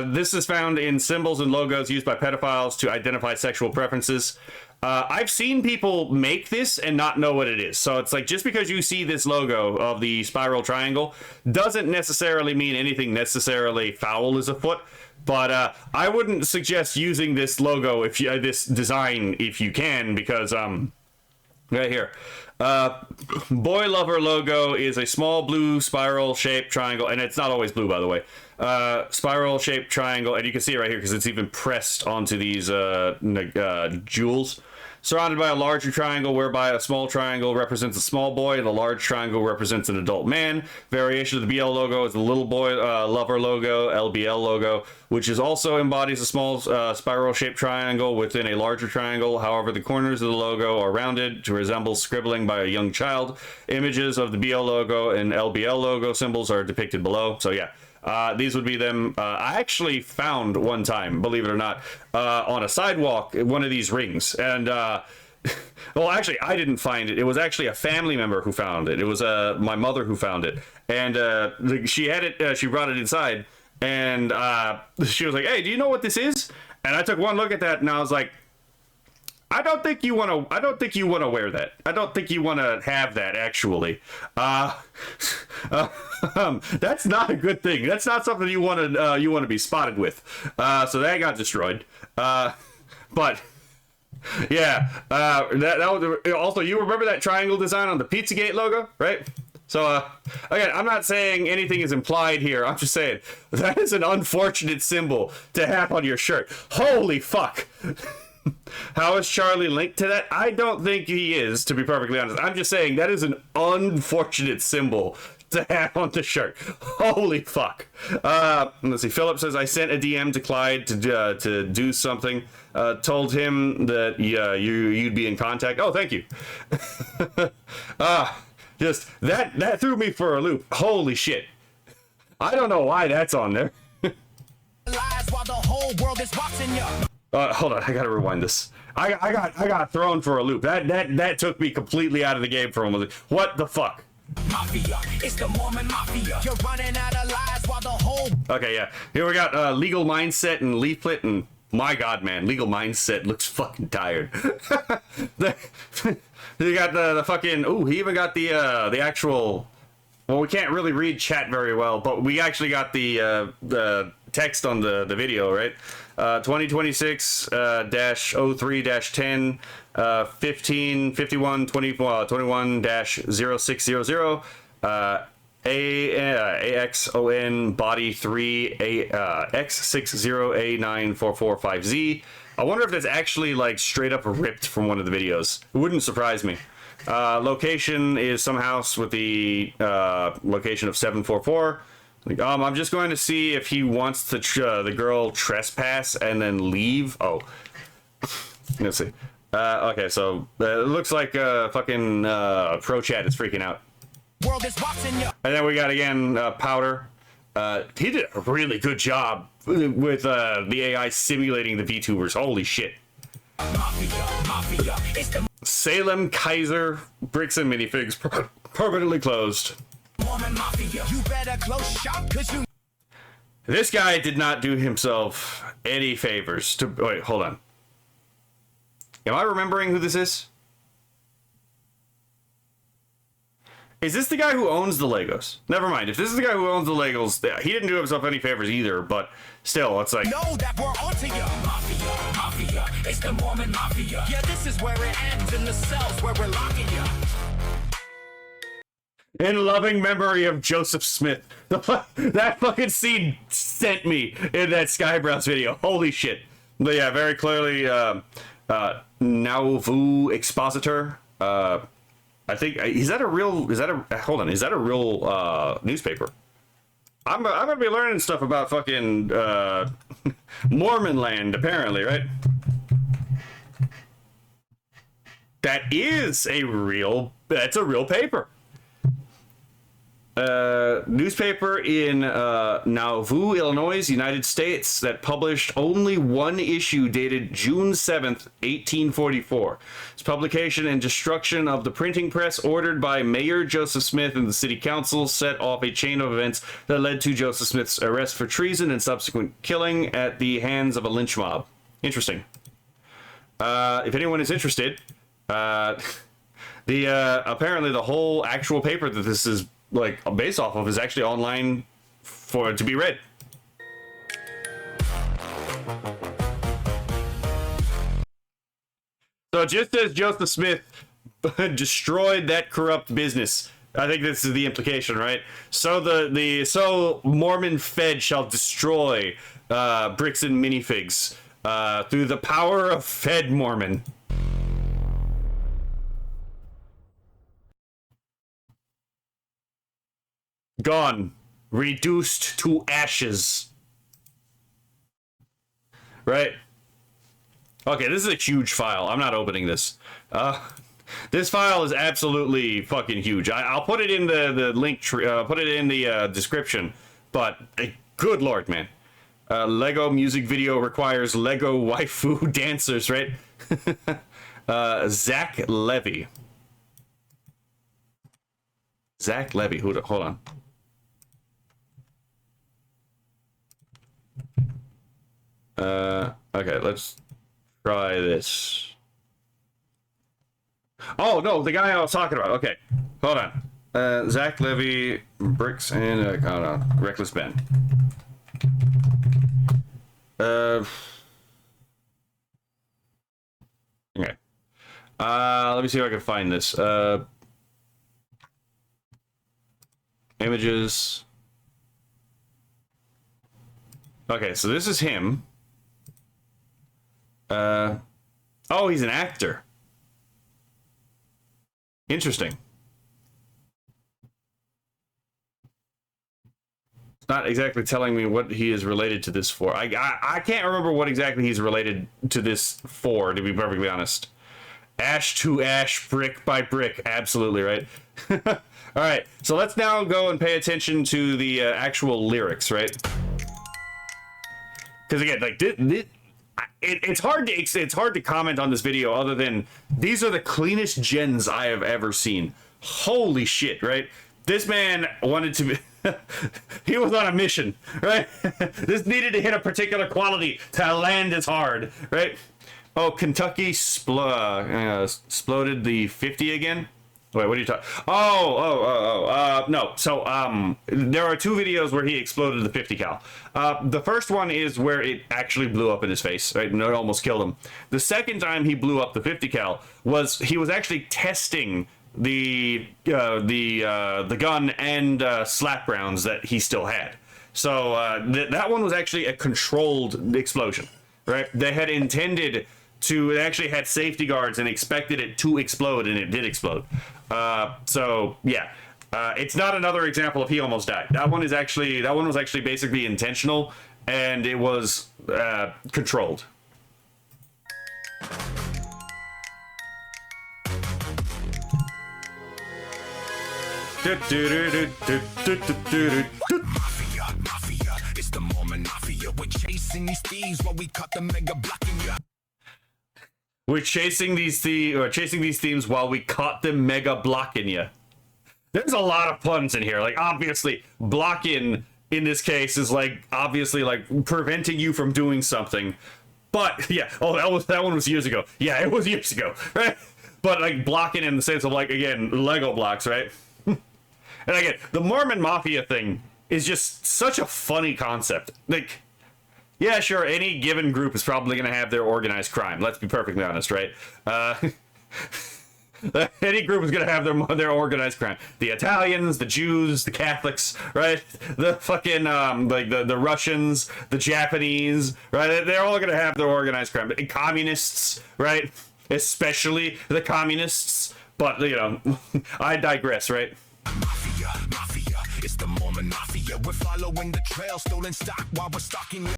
This is found in symbols and logos used by pedophiles to identify sexual preferences. I've seen people make this and not know what it is. So it's like, just because you see this logo of the spiral triangle doesn't necessarily mean anything necessarily foul is afoot. But I wouldn't suggest using this logo if you this design if you can, because right here, boy lover logo is a small blue spiral shaped triangle, and it's not always blue, by the way. Spiral shaped triangle, and you can see it right here because it's even pressed onto these jewels. Surrounded by a larger triangle, whereby a small triangle represents a small boy and a large triangle represents an adult man. Variation of the BL logo is the little boy lover logo, LBL logo, which is also embodies a small spiral-shaped triangle within a larger triangle. However, the corners of the logo are rounded to resemble scribbling by a young child. Images of the BL logo and LBL logo symbols are depicted below. So yeah. These would be them. I actually found one time, believe it or not, on a sidewalk, one of these rings. And, well, actually, I didn't find it. It was actually a family member who found it. It was my mother who found it. And she had it, she brought it inside. And she was like, hey, do you know what this is? And I took one look at that and I was like, I don't think you want to wear that. I don't think you want to have that, actually. That's not a good thing. That's not something you want to be spotted with. So that got destroyed. But yeah, that was also, you remember that triangle design on the Pizzagate logo, right? So again, I'm not saying anything is implied here. I'm just saying that is an unfortunate symbol to have on your shirt. Holy fuck. How is Charlie linked to that? I don't think he is, to be perfectly honest. I'm just saying that is an unfortunate symbol to have on the shirt. Holy fuck. Let's see. Philip says, I sent a DM to Clyde to do something. Told him that you'd be in contact. Oh, thank you. Just that threw me for a loop. Holy shit. I don't know why that's on there. Lies while the whole world is watching you. Hold on, I gotta rewind this. I got thrown for a loop. That took me completely out of the game for a moment. What the fuck? Mafia, it's the Mormon Mafia. You're running out of lies while the whole... Okay, yeah. Here we got Legal Mindset and Leaflet, and my god, man, Legal Mindset looks fucking tired. You got the fucking... Ooh, he even got the actual... Well, we can't really read chat very well, but we actually got the text on the video, right? 2026-03-10 1551 21-0600 AXON body 3 X60A9445Z. I wonder if that's actually like straight up ripped from one of the videos. It wouldn't surprise me. Location is some house with the location of 744. Like, I'm just going to see if he wants the girl trespass and then leave. Oh, let's see. Okay, so it looks like fucking Pro Chat is freaking out. world is watching you. And then we got again Powder. He did a really good job with the AI simulating the VTubers. Holy shit. Mafia, it's the Salem Kaiser bricks and minifigs permanently closed. Mormon Mafia. You better close shop, cause you... This guy did not do himself any favors to... Wait, hold on. Am I remembering who this is? Is this the guy who owns the Legos? Never mind. If this is the guy who owns the Legos, he didn't do himself any favors either, but still, it's like... Know that we're onto you. Mafia, it's the Mormon Mafia. Yeah, this is where it ends, in the cells where we're locking you. In loving memory of Joseph Smith. That fucking scene sent me in that Skybrowse video. Holy shit. But yeah, very clearly, Nauvoo Expositor. I think, is that a real newspaper? I'm gonna be learning stuff about fucking Mormon land, apparently, right? That's a real paper. Newspaper in Nauvoo, Illinois, United States, that published only one issue dated June 7th, 1844. Its publication and destruction of the printing press, ordered by Mayor Joseph Smith and the city council, set off a chain of events that led to Joseph Smith's arrest for treason and subsequent killing at the hands of a lynch mob. Interesting. If anyone is interested, apparently the whole actual paper that this is like based off of is actually online for it to be read. So just as Joseph Smith destroyed that corrupt business, I think this is the implication, right? So so Mormon Fed shall destroy bricks and minifigs through the power of Fed Mormon. Gone. Reduced to ashes. Right? Okay, this is a huge file. I'm not opening this. This file is absolutely fucking huge. I'll put it in the link tree, put it in the description. But, good lord, man. Lego music video requires Lego waifu dancers, right? Zach Levy. Zach Levy. Hold on. Okay, let's try this. Oh, no, the guy I was talking about. Okay, hold on. Zach Levy, bricks and, hold on, Reckless Ben. Okay. Let me see if I can find this. Images. Okay, so this is him. Oh, he's an actor. Interesting. It's not exactly telling me what he is related to this for. I can't remember what exactly he's related to this for, to be perfectly honest. Ash to ash, brick by brick. Absolutely, right? All right, so let's now go and pay attention to the actual lyrics, right? Because again, like it's hard to comment on this video other than these are the cleanest gens I have ever seen. Holy shit, right? This man wanted to be he was on a mission, right? This needed to hit a particular quality to land as hard, right? Oh, Kentucky exploded the 50 again. Wait, what are you talking? No. So, there are two videos where he exploded the 50 cal. The first one is where it actually blew up in his face, right? And it almost killed him. The second time he blew up the 50 cal was he was actually testing the gun and slap rounds that he still had. So, that one was actually a controlled explosion, right? They had intended to, it actually had safety guards and expected it to explode, and it did explode. So yeah, it's not another example of he almost died. That one was actually basically intentional, and it was controlled. Mafia, it's the Mormon Mafia. We're chasing these thieves while we cut the mega blocking you. We're chasing these themes while we caught them mega blocking you. There's a lot of puns in here. Like, obviously, blocking in this case is like obviously like preventing you from doing something. But yeah, oh, that one was years ago. Yeah, it was years ago, right? But like blocking in the sense of like, again, Lego blocks, right? And again, the Mormon Mafia thing is just such a funny concept. Like, yeah, sure, any given group is probably going to have their organized crime. Let's be perfectly honest, right? Any group is going to have their organized crime. The Italians, the Jews, the Catholics, right? The fucking, like, the Russians, the Japanese, right? They're all going to have their organized crime. And communists, right? Especially the communists. But, you know, I digress, right? Mafia, it's the Mormon Mafia. We're following the trail, stolen stock while we're stalking you.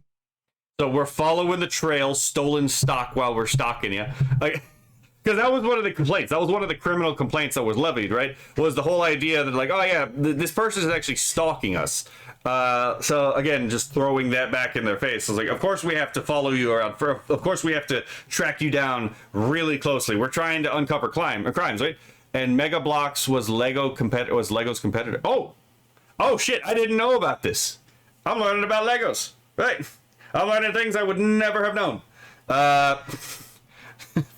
So we're following the trail, stolen stock while we're stalking you. Like, because that was one of the complaints. That was one of the criminal complaints that was levied, right? Was the whole idea that like, oh yeah, this person is actually stalking us. So again, just throwing that back in their face. It's like, of course we have to follow you around. Of course we have to track you down really closely. We're trying to uncover crimes, right? And Mega Bloks was Lego's competitor. Oh shit! I didn't know about this. I'm learning about Legos, right? I'm learning things I would never have known.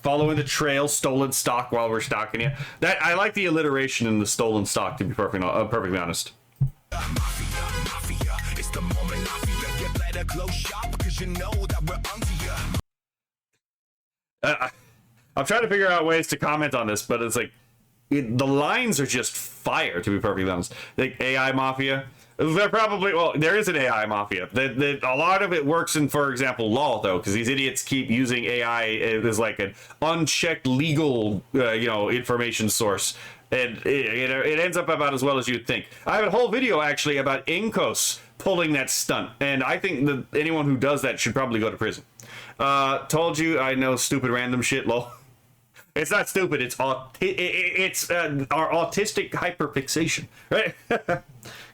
Following the trail, stolen stock while we're stalking you. That I like the alliteration in the stolen stock, to be perfectly honest. Mafia, it's the Mormon Mafia. You better close shop because you know that we're onto you. I'm trying to figure out ways to comment on this, but it's like the lines are just fire, to be perfectly honest. Like AI Mafia. They're probably, well, there is an AI mafia. A lot of it works in, for example, law, though, because these idiots keep using AI as like an unchecked legal, information source. And it ends up about as well as you'd think. I have a whole video, actually, about Inkos pulling that stunt. And I think that anyone who does that should probably go to prison. Told you I know stupid random shit, lol. It's not stupid. It's our autistic hyperfixation, right?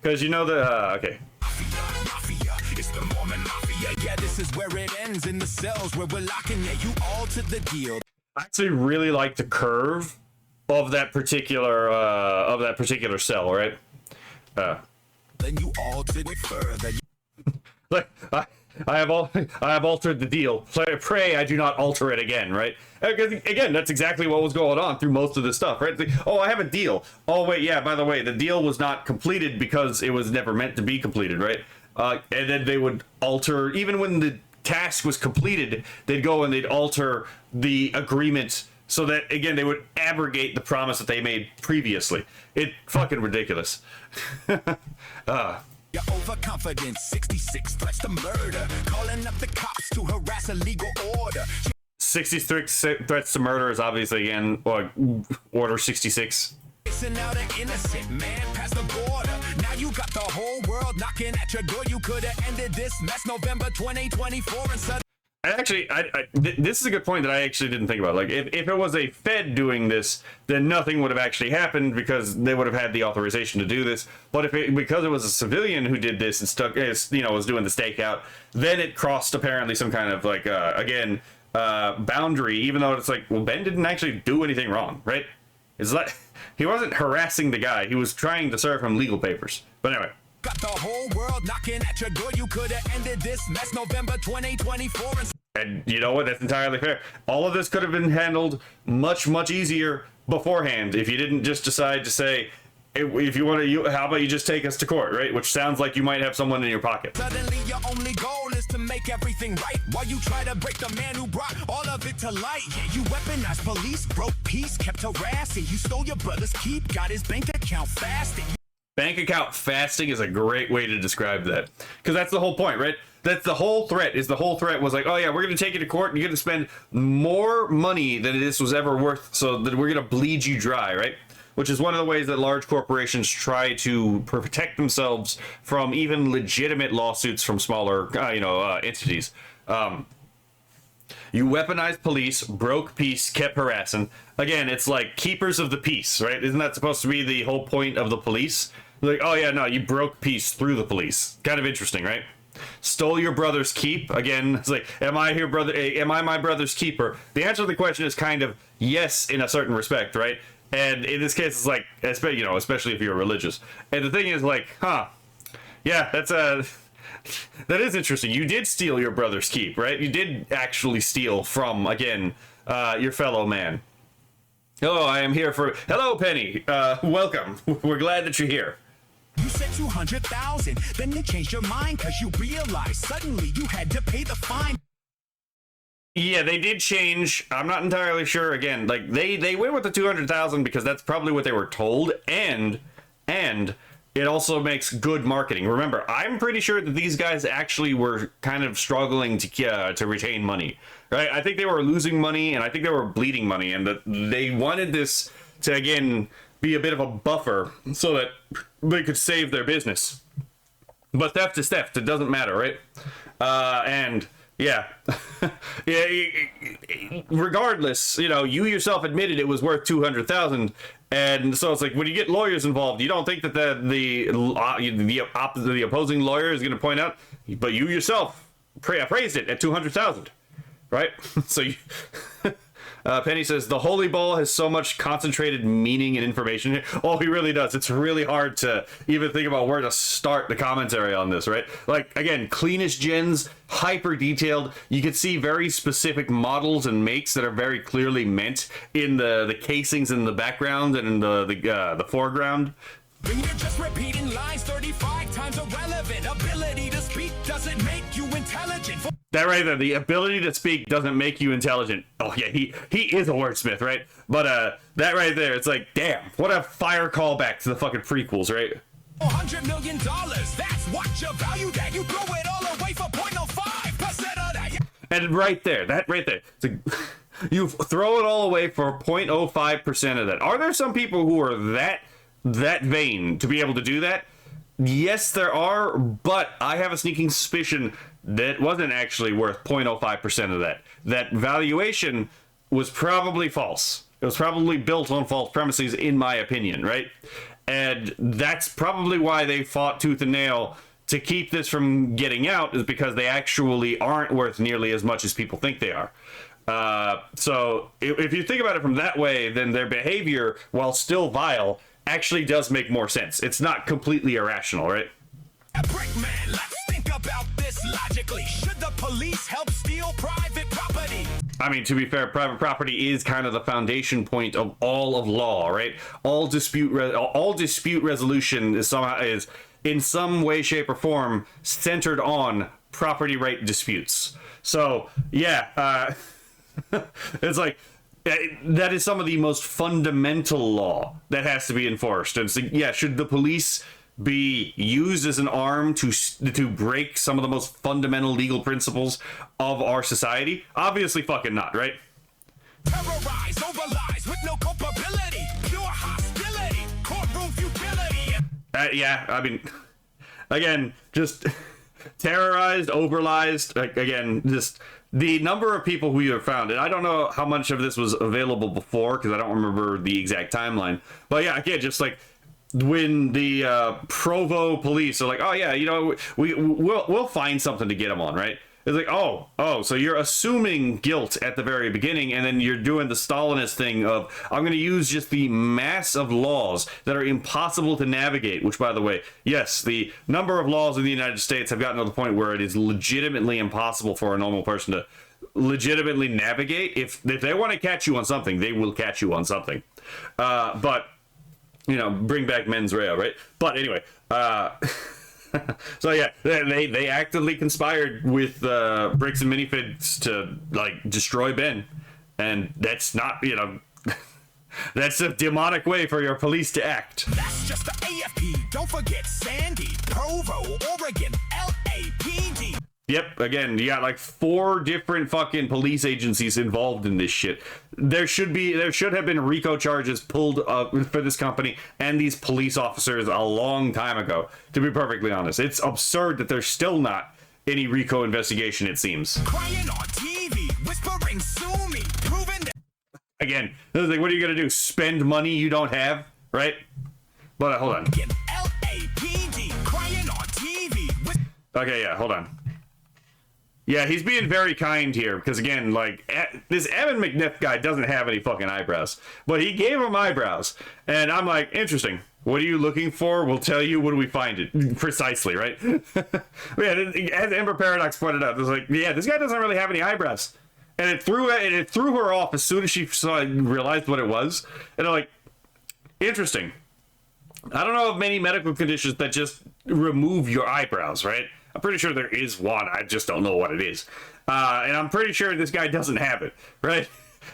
Because you know the okay. Mafia, it's the Mormon Mafia. Yeah, this is where it ends in the cells where we're locking you all to the deal. I actually really like the curve of that particular cell, right? Then you altered it further. Like I have altered the deal. Pray I do not alter it again, right? Again, that's exactly what was going on through most of this stuff, right? It's like, oh, I have a deal. Oh, wait, yeah, by the way, the deal was not completed because it was never meant to be completed, right? And then they would alter, even when the task was completed, they'd go and they'd alter the agreement so that, again, they would abrogate the promise that they made previously. It's fucking ridiculous. You're overconfident, 66 threats to murder, calling up the cops to harass a legal order. 66 threats to murder is obviously, again, Order 66. Chasing out an innocent man past the border. Now you got the whole world knocking at your door. You could have ended this mess November 2024 and suddenly. Actually, this is a good point that I actually didn't think about. Like, if it was a Fed doing this, then nothing would have actually happened because they would have had the authorization to do this. But because it was a civilian who did this and was doing the stakeout, then it crossed apparently some kind of like boundary. Even though it's like, well, Ben didn't actually do anything wrong, right? It's like he wasn't harassing the guy; he was trying to serve him legal papers. But anyway. Got the whole world knocking at your door. You could have ended this mess November 2024. And you know what? That's entirely fair. All of this could have been handled much, much easier beforehand if you didn't just decide to say, if you want to, how about you just take us to court, right? Which sounds like you might have someone in your pocket. Suddenly your only goal is to make everything right while you try to break the man who brought all of it to light. Yeah, you weaponized police, broke peace, kept harassing. You stole your brother's keep, got his bank account fasting. Bank account fasting is a great way to describe that, because that's the whole point, right? That's the whole threat. Was like, oh yeah, we're going to take you to court and you're going to spend more money than this was ever worth, so that we're going to bleed you dry, right? Which is one of the ways that large corporations try to protect themselves from even legitimate lawsuits from smaller, entities. You weaponized police, broke peace, kept harassing. Again, it's like keepers of the peace, right? Isn't that supposed to be the whole point of the police? Like, oh yeah, no, you broke peace through the police. Kind of interesting, right? Stole your brother's keep. Again, it's like, am I my brother's keeper? The answer to the question is kind of yes, in a certain respect, right? And in this case, it's like, especially if you're religious. And the thing is, like, yeah, that is interesting. You did steal your brother's keep, right? You did actually steal from, again, your fellow man. Hello, I am here for... Hello, Penny. Welcome. We're glad that you're here. You said 200,000, then they changed your mind because you realized suddenly you had to pay the fine. Yeah, they did change. I'm not entirely sure. Again, like they went with the 200,000 because that's probably what they were told, and it also makes good marketing. Remember, I'm pretty sure that these guys actually were kind of struggling to retain money, right? I think they were losing money, and I think they were bleeding money, and that they wanted this to, again, be a bit of a buffer so that they could save their business. But theft is theft. It doesn't matter, right? And Yeah. Yeah. Regardless, you know, you yourself admitted it was worth 200,000, and so it's like when you get lawyers involved, you don't think that the opposing lawyer is going to point out, but you yourself appraised it at 200,000, right? So you. Penny says, the holy ball has so much concentrated meaning and information here. Oh, he really does. It's really hard to even think about where to start the commentary on this, right? Like, again, cleanest gens, hyper detailed. You can see very specific models and makes that are very clearly meant in the casings in the background and in the foreground. When you're just repeating lines 35 times irrelevant. Ability to speak doesn't make you intelligent. That right there, the ability to speak doesn't make you intelligent. Oh yeah, he is a wordsmith, right? But that right there, it's like, damn, what a fire callback to the fucking prequels, right? $100 million, that's what you value that. You throw it all away for 0.05% of that. And right there, that right there, it's like, you throw it all away for 0.05% of that. Are there some people who are that vain to be able to do that? Yes, there are, but I have a sneaking suspicion that wasn't actually worth 0.05% of that. That valuation was probably false. It was probably built on false premises, in my opinion, right? And that's probably why they fought tooth and nail to keep this from getting out, is because they actually aren't worth nearly as much as people think they are. So if you think about it from that way, then their behavior, while still vile, actually does make more sense. It's not completely irrational, right? Brickman, let's think about this logically. Should the police help steal private property? I mean, to be fair, private property is kind of the foundation point of all of law, right? All dispute resolution is in some way, shape, or form centered on property right disputes. So yeah, it's like, that is some of the most fundamental law that has to be enforced. And so, yeah, should the police be used as an arm to break some of the most fundamental legal principles of our society? Obviously fucking not, right? Terrorize, overlies with no culpability, pure hostility, courtroom futility. Yeah, I mean, again, just terrorized, overlies, again, just the number of people who you have found, and I don't know how much of this was available before because I don't remember the exact timeline, but yeah, again, just like when the Provo police are like, oh yeah, you know, we'll find something to get them on, right? It's like, oh, so you're assuming guilt at the very beginning, and then you're doing the Stalinist thing of, I'm going to use just the mass of laws that are impossible to navigate, which, by the way, yes, the number of laws in the United States have gotten to the point where it is legitimately impossible for a normal person to legitimately navigate. If they want to catch you on something, they will catch you on something. But, you know, bring back mens rea, right? But anyway, so yeah, they actively conspired with Bricks and Minifigs to like destroy Ben, and that's not, you know, that's a demonic way for your police to act. That's just the AFP. Don't forget Sandy, Provo, Oregon, LAPD. Yep, again, you got like 4 different fucking police agencies involved in this shit. There should have been RICO charges pulled for this company and these police officers a long time ago, to be perfectly honest. It's absurd that there's still not any RICO investigation, it seems. Crying on TV, whispering sue me, proving that. Again, like, what are you gonna do? Spend money you don't have, right? But hold on. LAPD, crying on TV. Okay, yeah, hold on. Yeah, he's being very kind here because, again, like, this Evan McNiff guy doesn't have any fucking eyebrows, but he gave him eyebrows, and I'm like, interesting. What are you looking for? We'll tell you when we find it. Precisely, right? Yeah, as Ember Paradox pointed out, it was like, yeah, this guy doesn't really have any eyebrows, and it threw her off as soon as she realized what it was, and I'm like, interesting. I don't know of many medical conditions that just remove your eyebrows, right? I'm pretty sure there is one. I just don't know what it is. And I'm pretty sure this guy doesn't have it, right?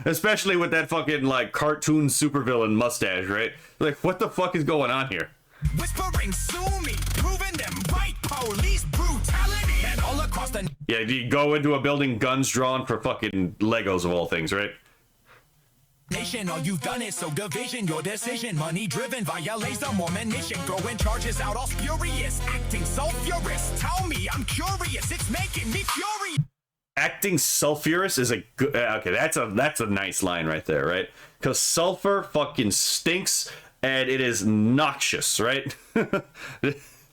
Especially with that fucking, like, cartoon supervillain mustache, right? Like, what the fuck is going on here? Whispering sue me, proving them right, police brutality, and all across the... Yeah, you go into a building, guns drawn for fucking Legos of all things, right? Nation, all you've done is so division, your decision, money driven, violates the Mormon mission, throwing charges out all spurious, acting so furious, tell me I'm curious, it's making me furious. acting sulfurous is a good, okay, that's a nice line right there, right? Because sulfur fucking stinks and it is noxious, right?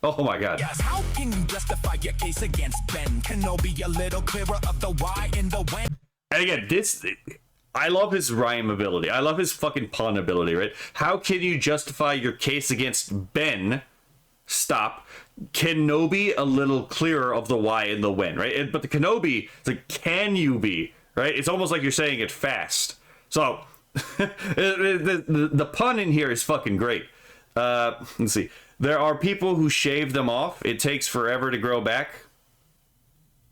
Oh my god. Yes, how can you justify your case against Ben Kenobi? A little clearer of the why and the when. And again, I love his rhyme ability. I love his fucking pun ability, right? How can you justify your case against Ben? Stop. Kenobi, a little clearer of the why and the when, right? But the Kenobi, it's like, can you be, right? It's almost like you're saying it fast. So, the pun in here is fucking great. Let's see. There are people who shave them off. It takes forever to grow back.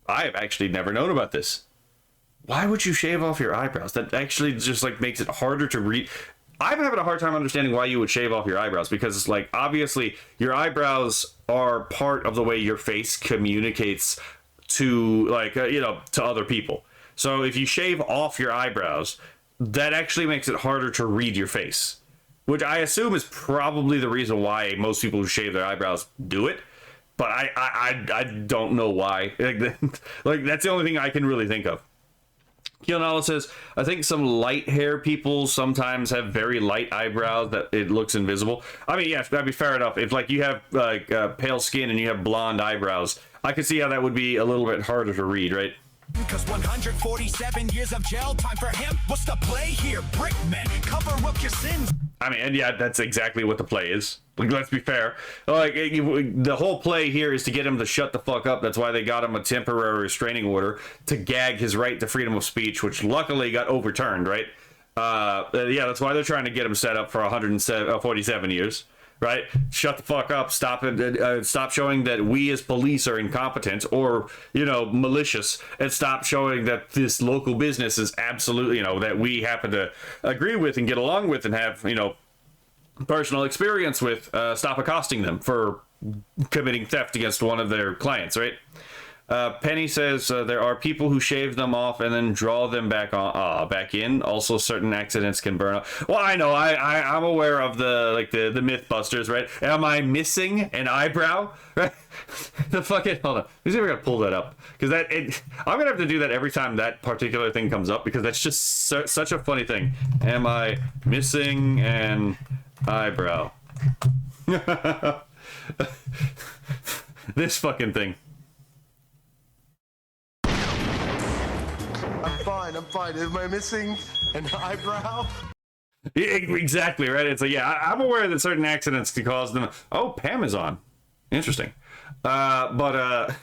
I have actually never known about this. Why would you shave off your eyebrows? That actually just like makes it harder to read. I'm having a hard time understanding why you would shave off your eyebrows, because it's like, obviously your eyebrows are part of the way your face communicates to like, to other people. So if you shave off your eyebrows, that actually makes it harder to read your face, which I assume is probably the reason why most people who shave their eyebrows do it. But I don't know why. Like that's the only thing I can really think of. Kionala says, I think some light hair people sometimes have very light eyebrows that it looks invisible. I mean, yeah, that'd be fair enough. If like you have like pale skin and you have blonde eyebrows, I could see how that would be a little bit harder to read, right? Because 147 years of jail time for him. What's the play here? Brickman, cover up your sins. I mean, and yeah, that's exactly what the play is. Like, let's be fair. Like, the whole play here is to get him to shut the fuck up. That's why they got him a temporary restraining order to gag his right to freedom of speech, which luckily got overturned, right? Yeah, that's why they're trying to get him set up for 147 years. Right? Shut the fuck up. Stop it. Stop showing that we as police are incompetent or, malicious, and stop showing that this local business is absolutely, that we happen to agree with and get along with and have, personal experience with. Stop accosting them for committing theft against one of their clients, right? Penny says there are people who shave them off and then draw them back in. Also, certain accidents can burn up. Well, I know. I'm aware of the MythBusters, right? Am I missing an eyebrow? Right? The fucking hold on. Who's ever gonna pull that up? Because I'm gonna have to do that every time that particular thing comes up because that's just such a funny thing. Am I missing an eyebrow? This fucking thing. I'm fine. Am I missing an eyebrow? Exactly, right? It's like, yeah, I'm aware that certain accidents can cause them. Oh, Pam is on. Interesting. Yeah,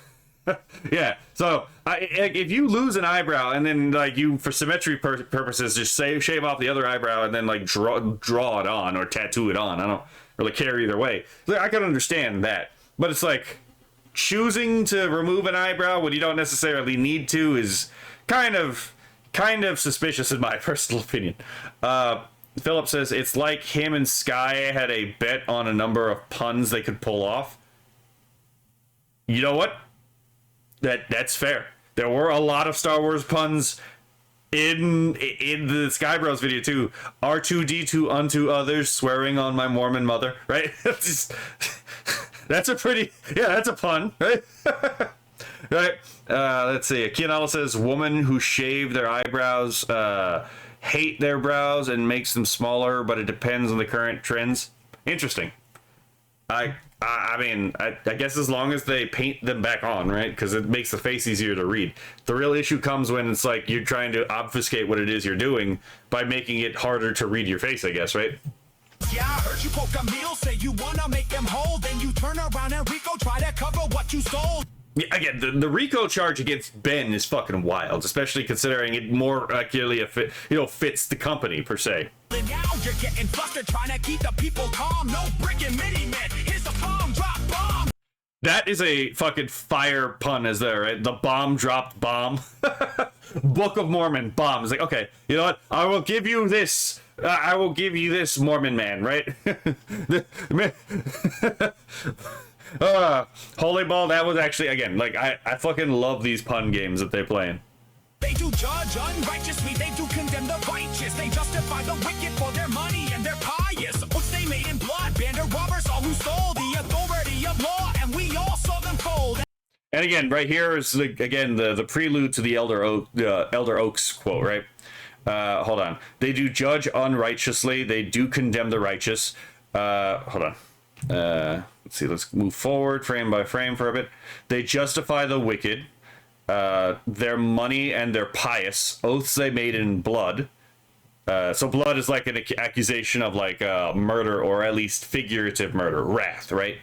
so if you lose an eyebrow and then like you, for symmetry purposes, just shave off the other eyebrow and then like draw it on or tattoo it on. I don't really care either way. I can understand that. But it's like choosing to remove an eyebrow when you don't necessarily need to is kind of suspicious in my personal opinion. Philip says it's like him and Sky had a bet on a number of puns they could pull off. You know what? That's fair. There were a lot of Star Wars puns in the Sky Bros video too. R2D2 unto others, swearing on my Mormon mother. Right? That's a pun, right? Right. Let's see. Kianala says, woman who shave their eyebrows hate their brows and makes them smaller, but it depends on the current trends. Interesting. I mean, I guess as long as they paint them back on, right? Because it makes the face easier to read. The real issue comes when it's like you're trying to obfuscate what it is you're doing by making it harder to read your face, I guess, right? Yeah, I heard you poke a meal, say you wanna make them whole, then you turn around and Rico try to cover what you stole. Yeah, again, the RICO charge against Ben is fucking wild, especially considering it more accurately fits the company per se. And now you're getting flustered trying to keep the people calm. No brick and mini man. Here's a bomb drop bomb. That is a fucking fire pun, is there, right? The bomb dropped bomb. Book of Mormon bomb. It's like, okay, you know what? I will give you this. I will give you this, Mormon man, right? Holy ball, that was actually, again, like, I fucking love these pun games that they're playing. They do judge unrighteously, they do condemn the righteous, they justify the wicked for their money and their pious. Oaths they made in blood, bandit robbers, all who stole the authority of law, and we all saw them fold. And again, right here is again the prelude to the Elder Oaks quote, right? Hold on. They do judge unrighteously. They do condemn the righteous. Hold on. Let's see. Let's move forward frame by frame for a bit. They justify the wicked. Their money and their pious oaths they made in blood. So blood is like an accusation of like murder, or at least figurative murder, wrath, right?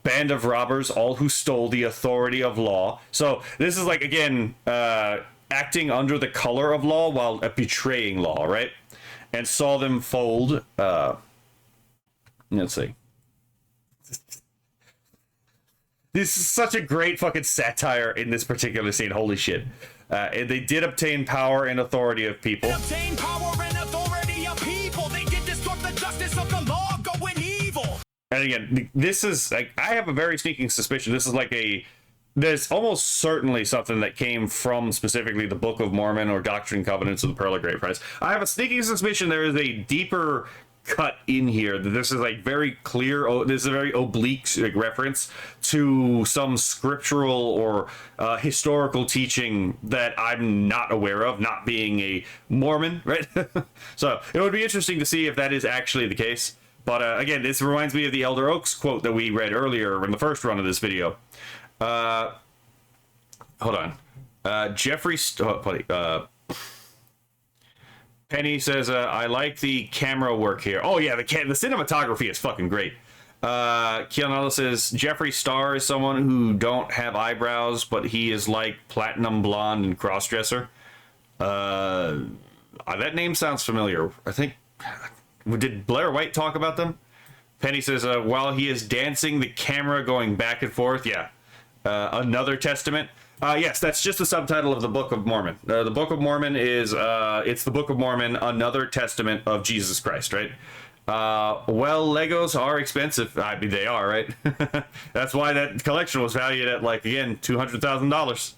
Band of robbers, all who stole the authority of law. So this is like, again, acting under the color of law while betraying law, right? And saw them fold. Let's see. This is such a great fucking satire in this particular scene. Holy shit. And they did obtain power and authority of people. Obtain power and authority of people. They did distort the justice of the law, going evil. And again, this is like, I have a very sneaking suspicion. This is like there's almost certainly something that came from specifically the Book of Mormon or Doctrine and Covenants of the Pearl of Great Price. I have a sneaking suspicion there is a deeper cut in here that this is like very clear. This is a very oblique like, reference to some scriptural or historical teaching that I'm not aware of, not being a Mormon, right? So it would be interesting to see if that is actually the case. But again, this reminds me of the Elder Oaks quote that we read earlier in the first run of this video. Hold on. Penny says, I like the camera work here. Oh, yeah, the cinematography is fucking great. Keanu says, Jeffree Star is someone who don't have eyebrows, but he is like platinum blonde and crossdresser. That name sounds familiar. I think... Did Blair White talk about them? Penny says, while he is dancing, the camera going back and forth. Yeah. Another testament. Yes, that's just the subtitle of the Book of Mormon. The Book of Mormon is, it's the Book of Mormon, another testament of Jesus Christ, right? Well, Legos are expensive. I mean, they are, right? That's why that collection was valued at, like, again, $200,000.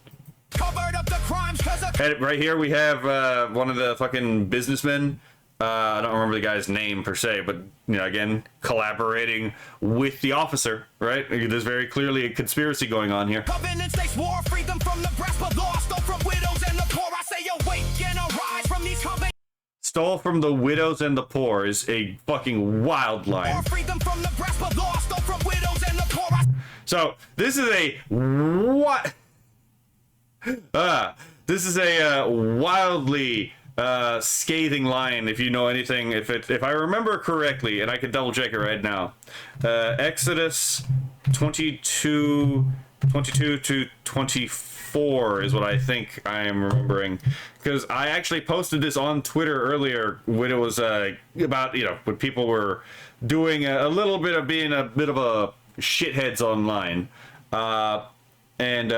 Covered up the crimes 'cause of... And right here we have one of the fucking businessmen. I don't remember the guy's name per se, but, you know, again, collaborating with the officer, right? There's very clearly a conspiracy going on here. Covenants they swore, freedom from the grasp of law, stole from widows and the poor. I say awake and arise from these covenants. Stole from the widows and the poor is a fucking wild line. Freedom from the grasp of law, stole from widows and the poor. So, this is a what? This is a wildly scathing line, if you know anything, if I remember correctly, and I can double check it right now. Exodus 22 to 24 is what I think I am remembering, because I actually posted this on Twitter earlier when it was about, you know, when people were doing a little bit of being a bit of a shitheads online, and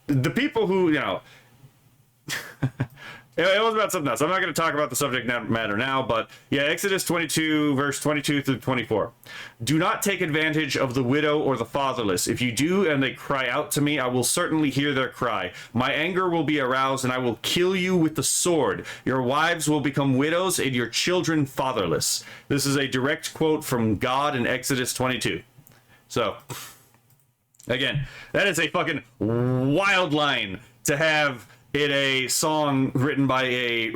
the people who, you know, it was about something else. I'm not going to talk about the subject matter now, but yeah, Exodus 22, verse 22 through 24. Do not take advantage of the widow or the fatherless. If you do and they cry out to me, I will certainly hear their cry. My anger will be aroused and I will kill you with the sword. Your wives will become widows and your children fatherless. This is a direct quote from God in Exodus 22. So, again, that is a fucking wild line to have in a song written by a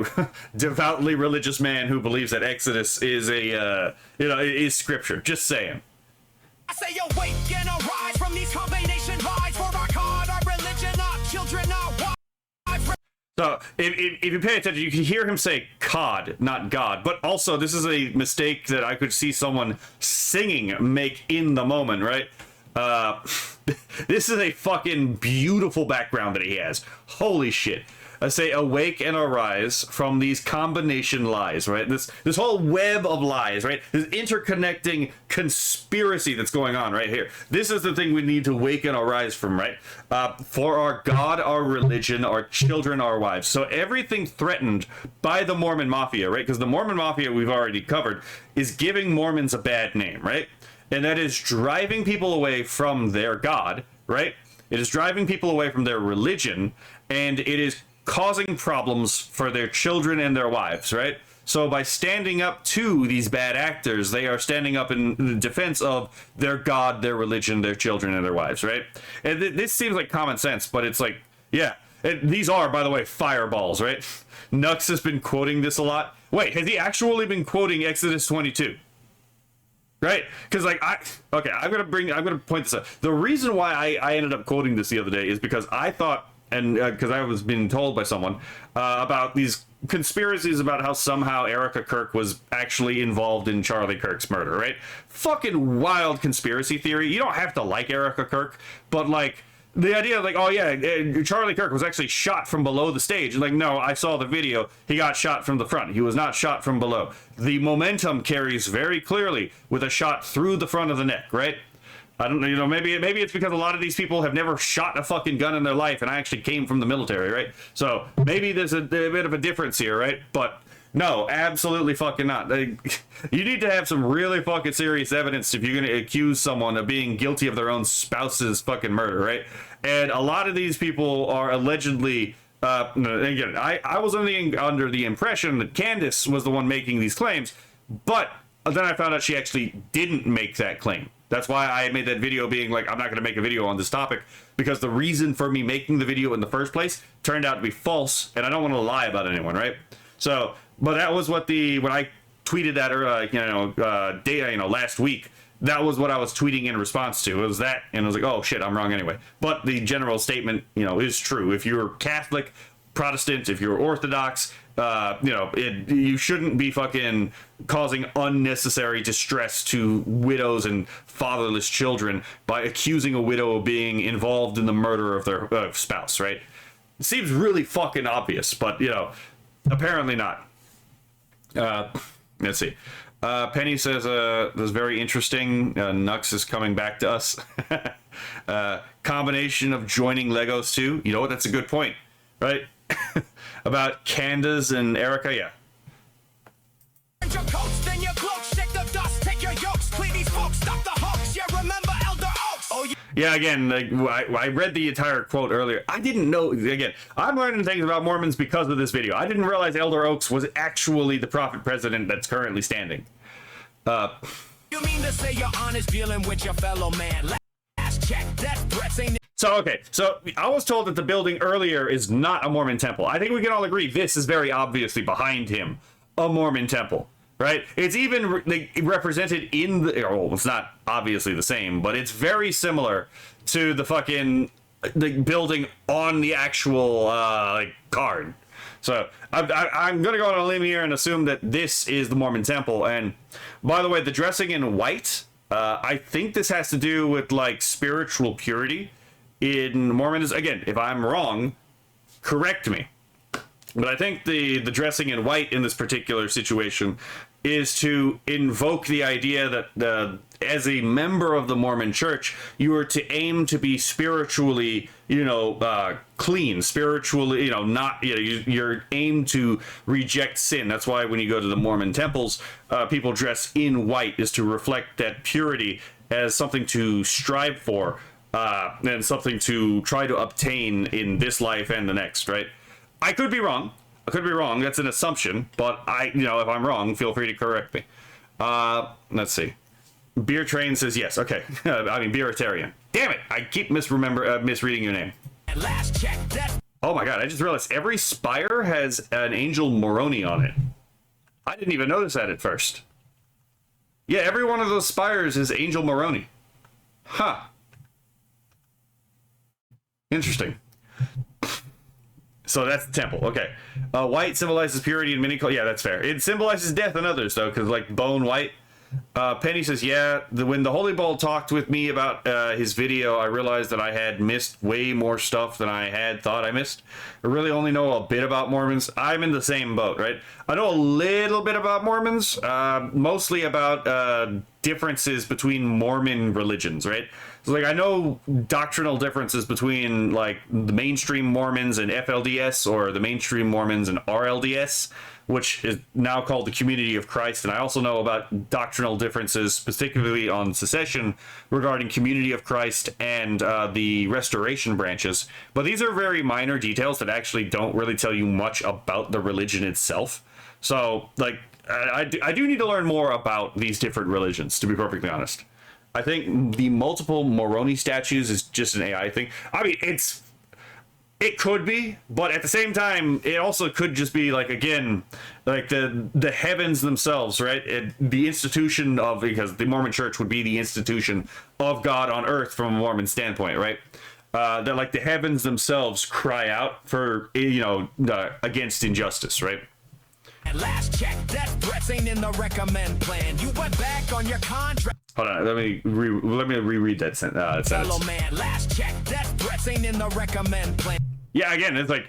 devoutly religious man who believes that Exodus is a, is scripture. Just saying. I say awake and arise from these combination lies for our God, our religion, our children, our wives. So, if you pay attention, you can hear him say COD, not God. But also, this is a mistake that I could see someone singing make in the moment, right? This is a fucking beautiful background that he has. Holy shit. I say awake and arise from these combination lies, right? This whole web of lies, right? This interconnecting conspiracy that's going on right here. This is the thing we need to wake and arise from, right? For our God, our religion, our children, our wives. So everything threatened by the Mormon Mafia, right? Because the Mormon Mafia, we've already covered, is giving Mormons a bad name, right? And that is driving people away from their God, right? It is driving people away from their religion, and it is causing problems for their children and their wives, right? So by standing up to these bad actors, they are standing up in the defense of their God, their religion, their children, and their wives, right? And this seems like common sense, but it's like, yeah, these are, by the way, fireballs, right? Nux has been quoting this a lot. Wait, has he actually been quoting Exodus 22? Right? Because like I'm gonna point this out. The reason why I ended up quoting this the other day is because I thought, and because I was being told by someone about these conspiracies about how somehow Erica Kirk was actually involved in Charlie Kirk's murder, right? Fucking wild conspiracy theory. You don't have to like Erica Kirk, but like the idea of like, oh yeah, Charlie Kirk was actually shot from below the stage. Like, no, I saw the video. He got shot from the front. He was not shot from below. The momentum carries very clearly with a shot through the front of the neck, right? I don't know, you know, maybe it's because a lot of these people have never shot a fucking gun in their life, and I actually came from the military, right? So maybe there's a bit of a difference here, right? But no, absolutely fucking not. You need to have some really fucking serious evidence if you're going to accuse someone of being guilty of their own spouse's fucking murder, right? And a lot of these people are allegedly, again, I was under the impression that Candace was the one making these claims, but then I found out she actually didn't make that claim. That's why I made that video being like, I'm not going to make a video on this topic, because the reason for me making the video in the first place turned out to be false, and I don't want to lie about anyone, right? So, but that was what when I tweeted that, last week, that was what I was tweeting in response to. It was that, and I was like, oh shit, I'm wrong anyway. But the general statement, is true. If you're Catholic, Protestant, if you're Orthodox, you shouldn't be fucking causing unnecessary distress to widows and fatherless children by accusing a widow of being involved in the murder of their spouse, right? It seems really fucking obvious, but apparently not. Let's see. Penny says, this is very interesting. Nux is coming back to us. Combination of joining Legos too. You know what? That's a good point, right? About Candace and Erica, yeah. Your coats, then your cloaks, shake the dust, take your yokes, clean these folks, stop the hoax, yeah, remember Elder Oaks. Oh, yeah. Yeah, again, I read the entire quote earlier. I didn't know, again, I'm learning things about Mormons because of this video. I didn't realize Elder Oaks was actually the prophet president that's currently standing. You mean to say you're honest dealing with your fellow man? Last check, death threats ain't... So, okay, so I was told that the building earlier is not a Mormon temple. I think we can all agree this is very obviously behind him a Mormon temple, right? It's even represented in the... Oh, it's not obviously the same, but it's very similar to the building on the actual card. So I'm going to go on a limb here and assume that this is the Mormon temple. And by the way, the dressing in white, I think this has to do with spiritual purity. In Mormonism, again, if I'm wrong, correct me. But I think the dressing in white in this particular situation is to invoke the idea that as a member of the Mormon Church, you are to aim to be spiritually, clean, spiritually, you're aimed to reject sin. That's why when you go to the Mormon temples, people dress in white is to reflect that purity as something to strive for. And something to try to obtain in this life and the next, right? I could be wrong. That's an assumption, but if I'm wrong, feel free to correct me. Let's see. Beer Train says yes. Okay. I mean, Beeritarian. Damn it! I keep misreading your name. Last check, death... Oh my god, I just realized every spire has an Angel Moroni on it. I didn't even notice that at first. Yeah, every one of those spires is Angel Moroni. Huh. Interesting. So that's the temple. Okay. White symbolizes purity in many... Yeah, that's fair. It symbolizes death in others, though, because, bone white. Penny says, yeah, when the Holy Bull talked with me about his video, I realized that I had missed way more stuff than I had thought I missed. I really only know a bit about Mormons. I'm in the same boat, right? I know a little bit about Mormons, mostly about differences between Mormon religions, right? So, I know doctrinal differences between, the mainstream Mormons and FLDS, or the mainstream Mormons and RLDS, which is now called the Community of Christ. And I also know about doctrinal differences, particularly on secession, regarding Community of Christ and the Restoration branches. But these are very minor details that actually don't really tell you much about the religion itself. So, like, I do need to learn more about these different religions, to be perfectly honest. I think the multiple Moroni statues is just an AI thing. I mean, it could be, but at the same time, it also could just be like, again, like the heavens themselves, right? The institution of, because the Mormon Church would be the institution of God on earth from a Mormon standpoint, right? That like the heavens themselves cry out for, against injustice, right? At last check, death threats ain't in the recommend plan. You went back on your contract. Hold on, let me reread that sentence. Fellow man, last check, death threats ain't in the recommend plan. Yeah, again, it's like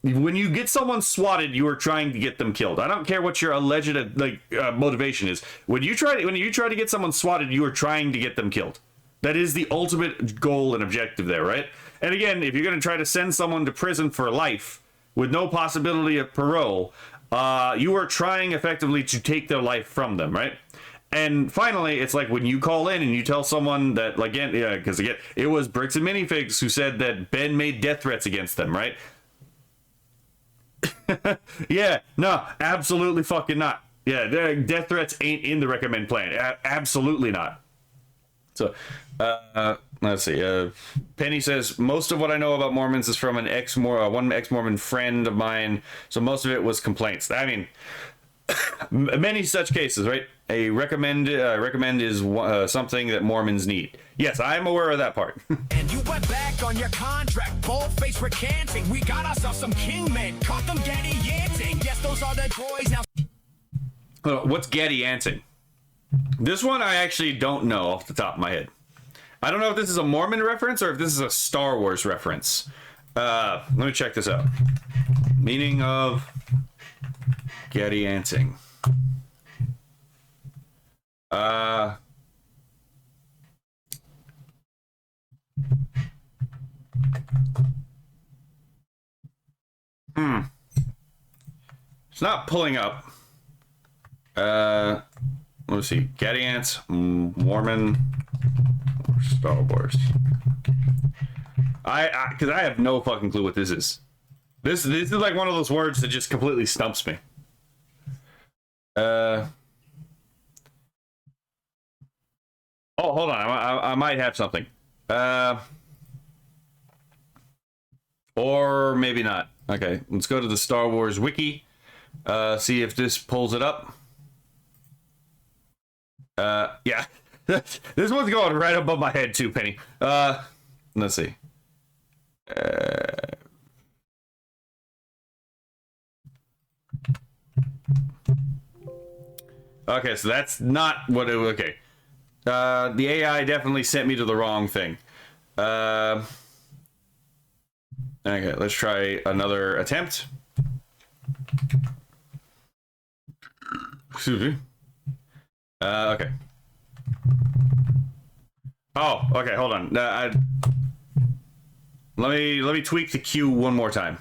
when you get someone swatted, you are trying to get them killed. I don't care what your alleged motivation is. When you try to get someone swatted, you are trying to get them killed. That is the ultimate goal and objective there, right? And again, if you're going to try to send someone to prison for life with no possibility of parole, you are trying effectively to take their life from them, right? And finally, it's like when you call in and you tell someone that, like, because again, it was Bricks and Minifigs who said that Ben made death threats against them, right? Yeah, no, absolutely fucking not. Yeah, death threats ain't in the recommend plan. Absolutely not. So, let's see. Penny says, most of what I know about Mormons is from one ex-Mormon friend of mine, so most of it was complaints. I mean, many such cases, right? A recommend is something that Mormons need. Yes, I'm aware of that part. And you went back on your contract, bold-faced recanting. We got ourselves some king men, caught them gaddy-yanting. Yes, those are the droids now. What's gaddy-yanting? This one I actually don't know off the top of my head. I don't know if this is a Mormon reference or if this is a Star Wars reference. Let me check this out. Meaning of gaddy-yanting. It's not pulling up. Let's see. Gaddy-ants, Mormon, Star Wars. Because I have no fucking clue what this is. This is like one of those words that just completely stumps me. Oh, hold on. I might have something. Or maybe not. Okay, let's go to the Star Wars wiki. See if this pulls it up. Yeah. This one's going right above my head too, Penny. Let's see. Okay, so that's not what it was. Okay. The AI definitely sent me to the wrong thing. Okay, let's try another attempt. Excuse me. Okay. Oh, okay, hold on. Let me tweak the cue one more time.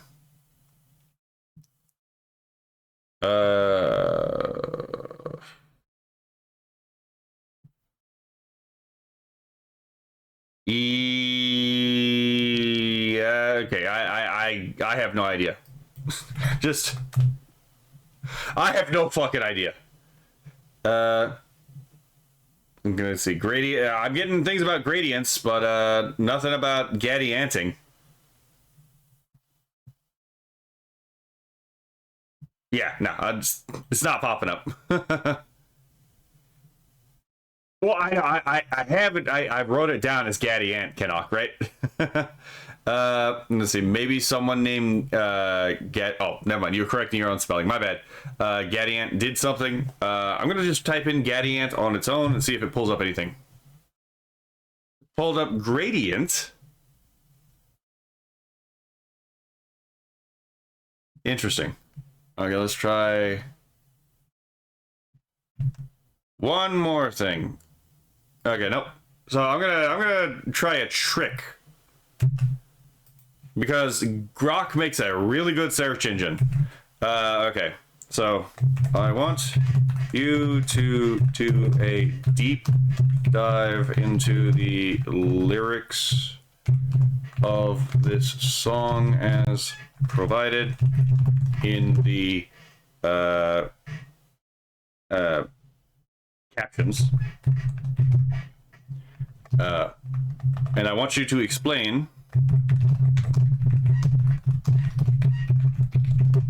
Okay, I have no idea. Just, I have no fucking idea. I'm gonna see gradient. I'm getting things about gradients, but nothing about gaddy-yanting. Yeah, no, it's not popping up. Well, I haven't. I wrote it down as gaddy-ant, Kenok, right? Let's see. Maybe someone named Oh, never mind. You're correcting your own spelling. My bad. Gaddy-ant did something. I'm gonna just type in gaddy-ant on its own and see if it pulls up anything. Pulled up gradient. Interesting. Okay, let's try one more thing. Okay, nope. So I'm gonna try a trick, because Grok makes a really good search engine. Okay, so I want you to do a deep dive into the lyrics of this song as provided in the captions. And I want you to explain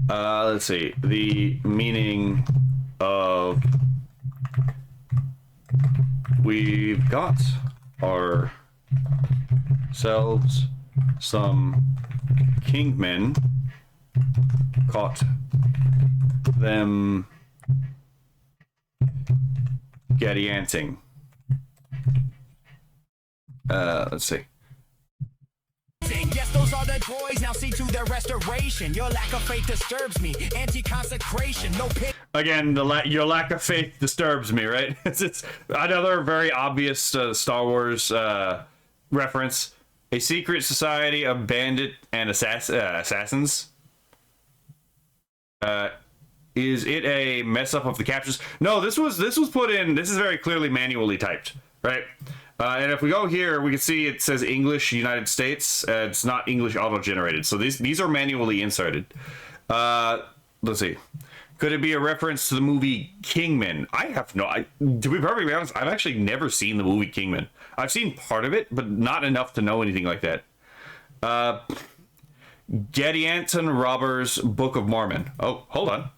let's see, the meaning of we've got ourselves some kingmen, caught them gaddianting. Let's see. Yes, those are the droids. Now see to their restoration. Your lack of faith disturbs me. Anti-consecration, no pity. Again, your lack of faith disturbs me, right? It's another very obvious Star Wars reference. A secret society of bandit and assassins. Is it a mess up of the captions? No, this was put in. This is very clearly manually typed, right? And if we go here, we can see it says English United States. It's not English auto-generated. So these are manually inserted. Let's see. Could it be a reference to the movie Kingman? I have no... to be perfectly honest, I've actually never seen the movie Kingman. I've seen part of it, but not enough to know anything like that. Gaddianton Robbers, Book of Mormon. Oh, hold on.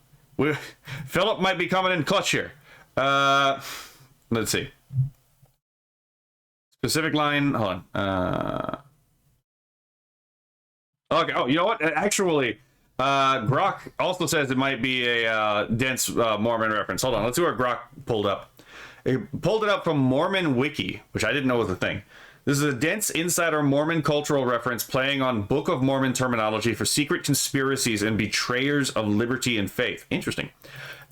Philip might be coming in clutch here. Let's see. Specific line, hold on. Okay, oh, you know what? Actually, Grok also says it might be a dense Mormon reference. Hold on, let's see where Grok pulled up. It pulled it up from Mormon Wiki, which I didn't know was a thing. This is a dense insider Mormon cultural reference playing on Book of Mormon terminology for secret conspiracies and betrayers of liberty and faith. Interesting.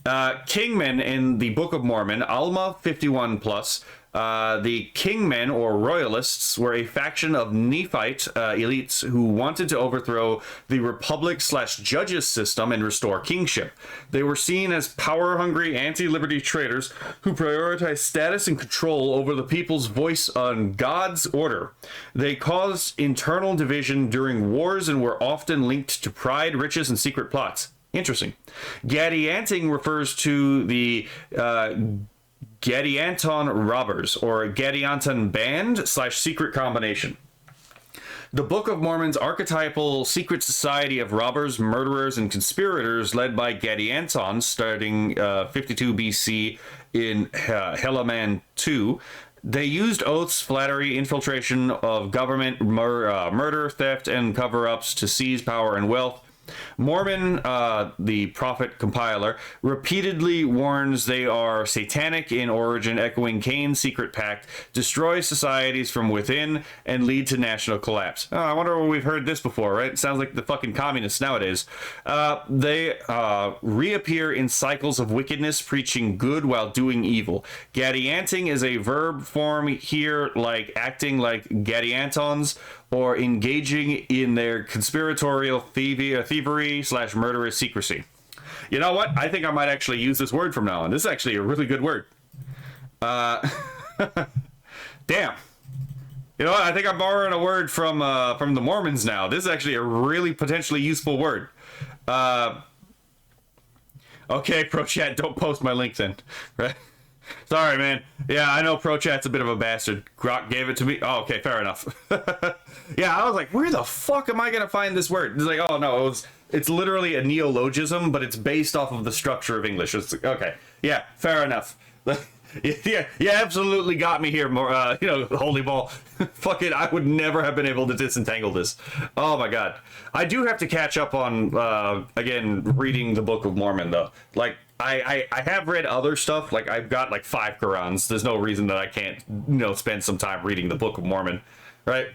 Kingmen in the Book of Mormon, Alma 51 plus. The Kingmen, or Royalists, were a faction of Nephite elites who wanted to overthrow the Republic/Judges system and restore kingship. They were seen as power-hungry anti-liberty traitors who prioritized status and control over the people's voice on God's order. They caused internal division during wars and were often linked to pride, riches, and secret plots. Interesting. Gaddianting refers to the Gaddianton Robbers, or Gaddianton Band / secret combination. The Book of Mormon's archetypal secret society of robbers, murderers, and conspirators led by Gaddiantons starting 52 BC in Helaman II. They used oaths, flattery, infiltration of government, murder, theft, and cover-ups to seize power and wealth. Mormon, the prophet compiler, repeatedly warns they are satanic in origin, echoing Cain's secret pact, destroy societies from within, and lead to national collapse. Oh, I wonder where we've heard this before, right? It sounds like the fucking communists nowadays. They reappear in cycles of wickedness, preaching good while doing evil. Gaddianting is a verb form here, like acting like Gaddiantons, or engaging in their conspiratorial thievery / murderous secrecy. You know what? I think I might actually use this word from now on. This is actually a really good word. Damn. You know what? I think I'm borrowing a word from the Mormons now. This is actually a really potentially useful word. Okay, ProChat, don't post my link then. Right? Sorry, man. Yeah, I know ProChat's a bit of a bastard. Grok gave it to me. Oh, okay, fair enough. Yeah, I was like, where the fuck am I gonna find this word? It's like, oh no, it's literally a neologism, but it's based off of the structure of English. It's like, okay, yeah, fair enough. Yeah, absolutely got me here, more, holy ball. Fuck it, I would never have been able to disentangle this. Oh my god. I do have to catch up on, again, reading the Book of Mormon, though. Like, I have read other stuff, like, I've got, like, 5 Qurans. There's no reason that I can't, spend some time reading the Book of Mormon, right?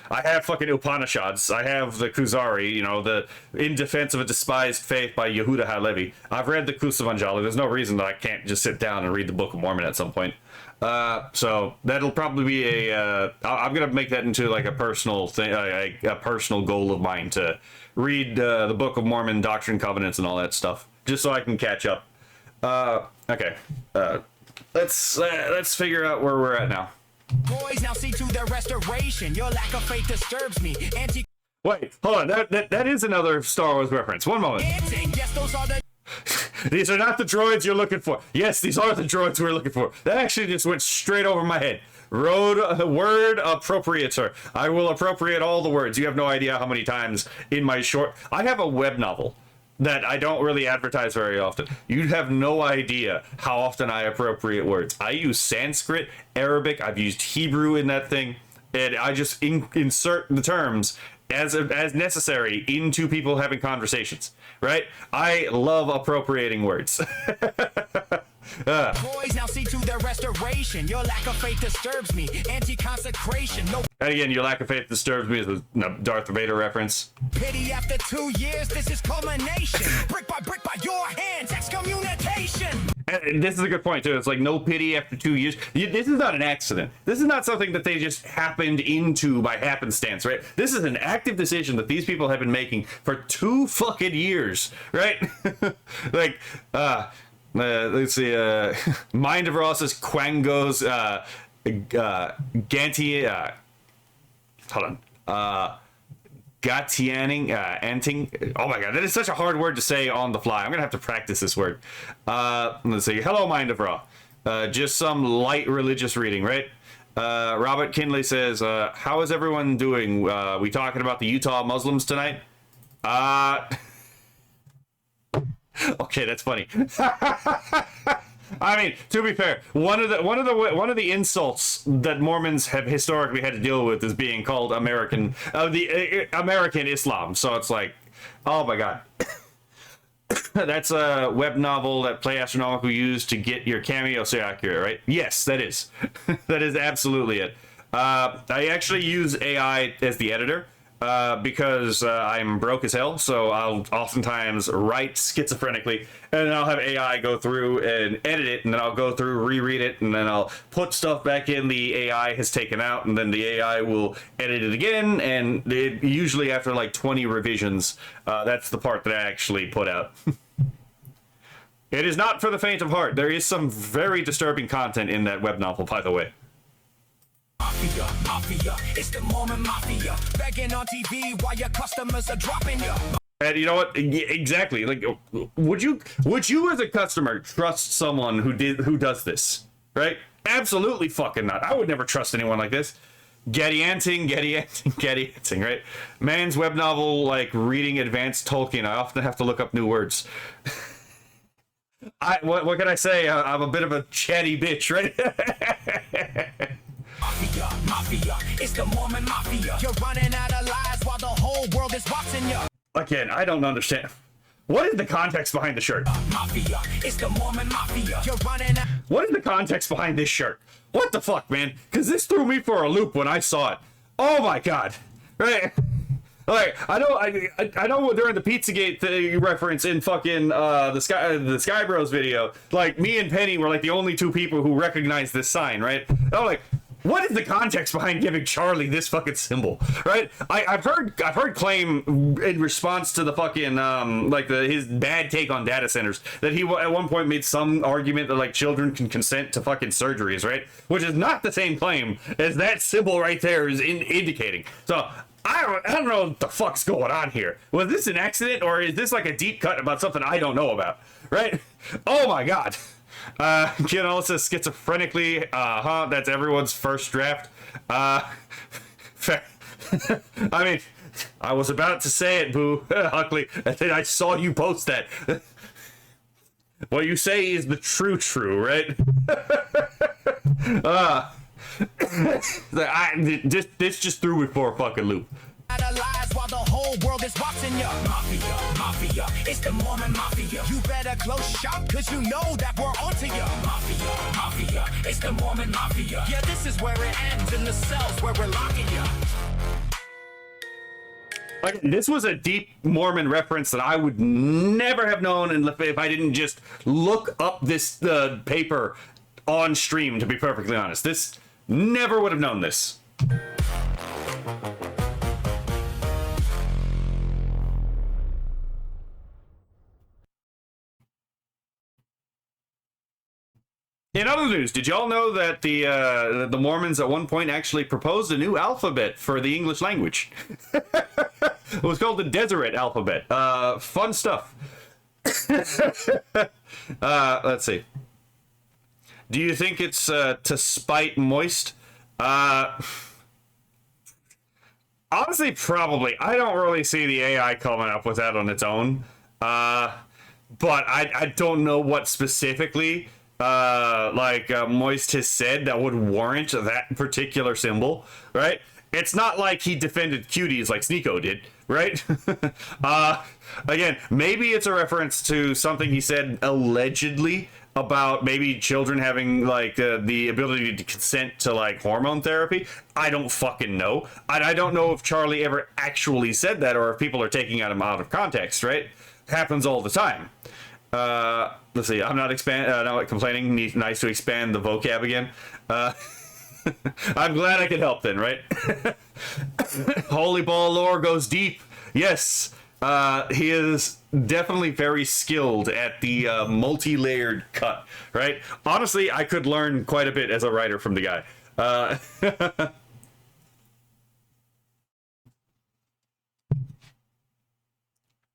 I have fucking Upanishads. I have the Kuzari, the In Defense of a Despised Faith by Yehuda HaLevi. I've read the Kusavanjali. There's no reason that I can't just sit down and read the Book of Mormon at some point. So that'll probably be I'm gonna make that into like a personal thing, a personal goal of mine to read the Book of Mormon, Doctrine, Covenants, and all that stuff, just so I can catch up. Okay. Let's figure out where we're at now. Boys now see to their restoration. Your lack of faith disturbs me. Wait, hold on. That is another Star Wars reference. One moment. Yes, those are the These are not the droids you're looking for. Yes, these are the droids we're looking for. That actually just went straight over my head. Word appropriator. I will appropriate all the words. You have no idea how many times in my short... I have a web novel that I don't really advertise very often. You'd have no idea how often I appropriate words. I use Sanskrit, Arabic, I've used Hebrew in that thing, and I just insert the terms as necessary into people having conversations, right? I love appropriating words. boys now see to their restoration. Your lack of faith disturbs me. Anti-consecration. No And again, your lack of faith disturbs me is a Darth Vader reference. pity after 2 years. This is culmination. Brick by your hands. Excommunication. And this is a good point too. It's like no pity after 2 years. This is not an accident. This is not something that they just happened into by happenstance, right? This is an active decision that these people have been making for 2 fucking years, right? Like, let's see. Mind of Ross is Quango's Ganti. Hold on. Gatianing, anting. Oh my god, that is such a hard word to say on the fly. I'm gonna have to practice this word. Let's see. Hello, Mind of Ra. Just some light religious reading, right? Robert Kinley says, how is everyone doing? We talking about the Utah Muslims tonight? Okay, that's funny. I mean, to be fair, one of the insults that Mormons have historically had to deal with is being called American Islam. So it's like, oh my god, that's a web novel that Play Astronomical used to get your cameo so accurate, right? Yes, that is. That is absolutely it. I actually use AI as the editor. Because I'm broke as hell, so I'll oftentimes write schizophrenically, and then I'll have AI go through and edit it, and then I'll go through, reread it, and then I'll put stuff back in the AI has taken out, and then the AI will edit it again, and usually after like 20 revisions, that's the part that I actually put out. It is not for the faint of heart. There is some very disturbing content in that web novel, by the way. Mafia, it's the Mormon Mafia. Begging on TV while your customers are dropping you. And you know what? Exactly. Like, would you as a customer trust someone who does this? Right? Absolutely fucking not. I would never trust anyone like this. Getty-anting, right? Man's web novel, like reading advanced Tolkien. I often have to look up new words. What can I say? I'm a bit of a chatty bitch, right? Mafia, it's the Mormon Mafia. You're running out of lies while the whole world is watching you. Again, I don't understand. What is the context behind the shirt? Mafia, it's the Mormon Mafia. You're running out. What is the context behind this shirt? What the fuck, man? Because this threw me for a loop when I saw it. Oh my god. Right? Like, I know during the Pizzagate reference in fucking the Sky Bros video, like me and Penny were like the only 2 people who recognized this sign, right? I'm like, what is the context behind giving Charlie this fucking symbol, right? I've heard claim in response to the fucking his bad take on data centers that he at one point made some argument that like children can consent to fucking surgeries, right? Which is not the same claim as that symbol right there is indicating. So I don't know what the fuck's going on here. Was this an accident or is this like a deep cut about something I don't know about, right? Oh my god. Kid also schizophrenically, that's everyone's first draft. Fair. I mean, I was about to say it, Boo, Huckley, and then I saw you post that. What you say is the true, right? This just threw me for a fucking loop. Lies while the whole world is watching you. Mafia, it's the Mormon Mafia. You better close shop, cause you know that we're onto you. Mafia, it's the Mormon Mafia. Yeah, this is where it ends, in the cells where we're locking you. Like, this was a deep Mormon reference that I would never have known if I didn't just look up this paper on stream, to be perfectly honest. This never would have known this. In other news, did y'all know that the Mormons at one point actually proposed a new alphabet for the English language? It was called the Deseret alphabet. Fun stuff. Let's see. Do you think it's to spite moist? Honestly, probably. I don't really see the AI coming up with that on its own. But I don't know what specifically Moist has said that would warrant that particular symbol, right? It's not like he defended cuties like Sneeko did, right? Again, maybe it's a reference to something he said allegedly about maybe children having the ability to consent to hormone therapy. I don't fucking know. I don't know if Charlie ever actually said that or if people are taking him out of context, right? Happens all the time. Let's see. I'm not complaining. Nice to expand the vocab again. I'm glad I could help then, right? Holy ball lore goes deep. Yes. He is definitely very skilled at the multi-layered cut, right? Honestly, I could learn quite a bit as a writer from the guy.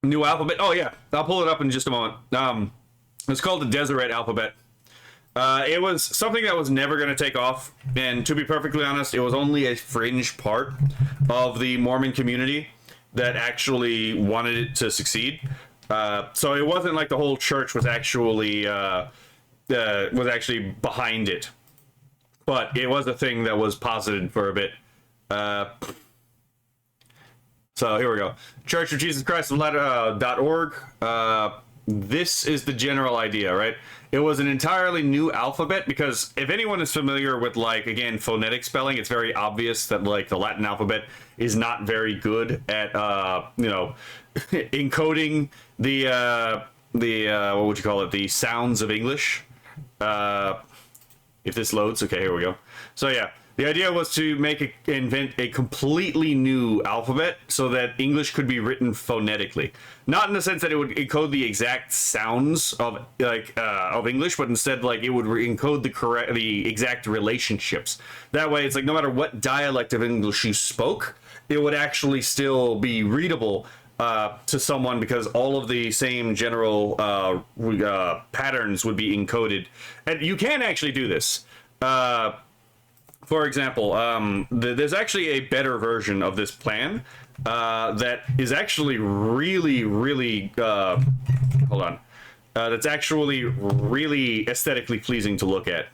New alphabet. Oh yeah, I'll pull it up in just a moment. It's called the Deseret alphabet. It was something that was never going to take off, and to be perfectly honest, it was only a fringe part of the Mormon community that actually wanted it to succeed. So it wasn't like the whole church was actually behind it, but it was a thing that was posited for a bit. So here we go. Church of Jesus Christ of Latter.org. This is the general idea, right? It was an entirely new alphabet because if anyone is familiar with again, phonetic spelling, it's very obvious that the Latin alphabet is not very good at encoding the what would you call it? The sounds of English. If this loads, okay, here we go. So yeah. The idea was to invent a completely new alphabet so that English could be written phonetically. Not in the sense that it would encode the exact sounds of English, but instead it would encode the exact relationships. That way, it's no matter what dialect of English you spoke, it would actually still be readable to someone because all of the same general patterns would be encoded. And you can actually do this. For example, there's actually a better version of this plan that is actually really, really, hold on, that's actually really aesthetically pleasing to look at.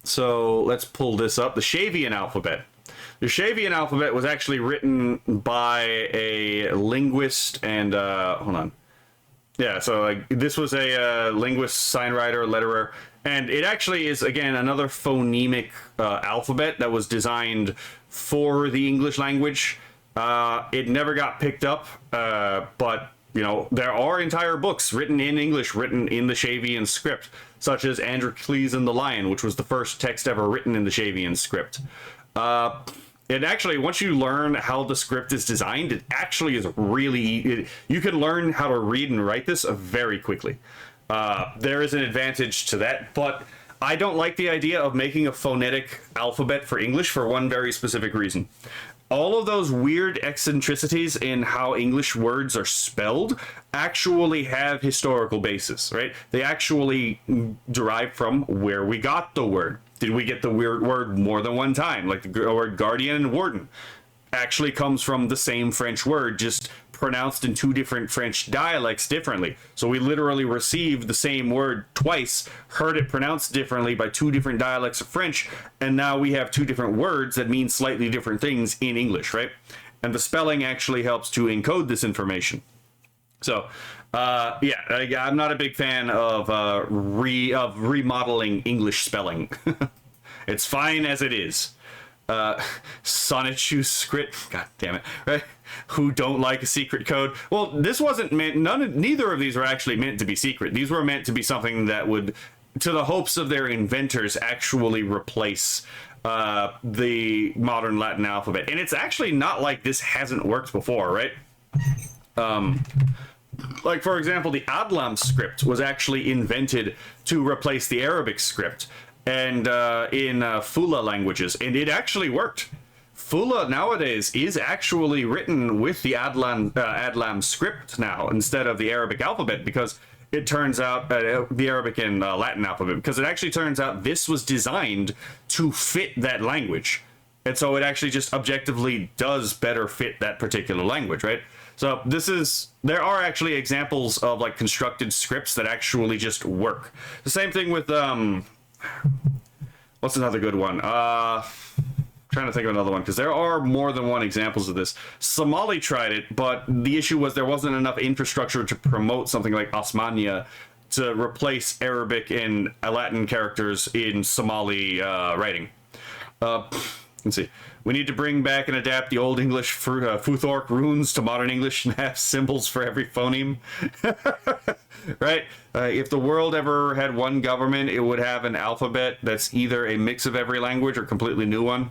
So let's pull this up. The Shavian alphabet. The Shavian alphabet was actually written by a linguist and, hold on. Yeah, so this was a linguist, signwriter, letterer, and it actually is, again, another phonemic alphabet that was designed for the English language. It never got picked up, but, there are entire books written in English, written in the Shavian script, such as Androcles and the Lion, which was the first text ever written in the Shavian script. And actually, once you learn how the script is designed, it actually is really... you can learn how to read and write this very quickly. There is an advantage to that, but I don't like the idea of making a phonetic alphabet for English for one very specific reason. All of those weird eccentricities in how English words are spelled actually have historical basis, right? They actually derive from where we got the word. Did we get the weird word more than one time? Like the word guardian and warden actually comes from the same French word, just pronounced in two different French dialects differently. So we literally received the same word twice, heard it pronounced differently by two different dialects of French, and now we have two different words that mean slightly different things in English, right? And the spelling actually helps to encode this information. So, yeah, I'm not a big fan of remodeling English spelling. It's fine as it is. Sonnet choose script, god damn it, right? Who don't like a secret code? Well, this wasn't meant, neither of these were actually meant to be secret. These were meant to be something that would, to the hopes of their inventors, actually replace the modern Latin alphabet. And it's actually not like this hasn't worked before, right? like for example, the Adlam script was actually invented to replace the Arabic script, and in Fula languages, and it actually worked. Fula nowadays is actually written with the Adlam script now instead of the Arabic alphabet, because it turns out the Arabic and Latin alphabet, because it actually turns out this was designed to fit that language. And so it actually just objectively does better fit that particular language, right? So there are actually examples of like constructed scripts that actually just work. The same thing with, what's another good one? Trying to think of another one, because there are more than one examples of this. Somali tried it, but the issue was there wasn't enough infrastructure to promote something like Osmania to replace Arabic and Latin characters in Somali writing. Let's see. We need to bring back and adapt the Old English Futhorc runes to modern English and have symbols for every phoneme. Right? If the world ever had one government, it would have an alphabet that's either a mix of every language or a completely new one.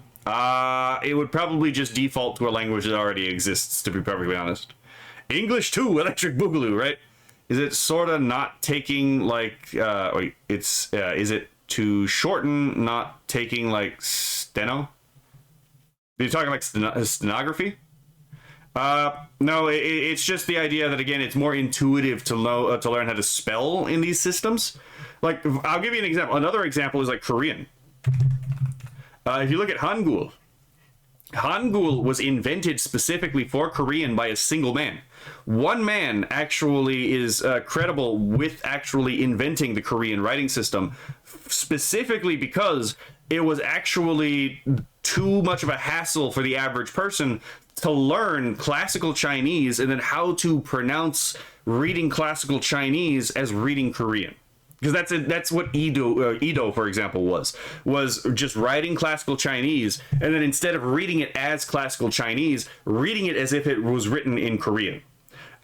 It would probably just default to a language that already exists, to be perfectly honest. English 2, Electric Boogaloo, right? Is it sort of not taking, like, is it to shorten, not taking, like, steno? Are you talking like stenography? No, it's just the idea that, again, it's more intuitive to learn how to spell in these systems. Like, I'll give you an example. Another example is like Korean. If you look at Hangul, Hangul was invented specifically for Korean by a single man. One man actually is credible with actually inventing the Korean writing system, specifically because it was actually too much of a hassle for the average person to learn classical Chinese and then how to pronounce reading classical Chinese as reading Korean. Because that's what Edo, for example, was just writing classical Chinese, and then instead of reading it as classical Chinese, reading it as if it was written in Korean.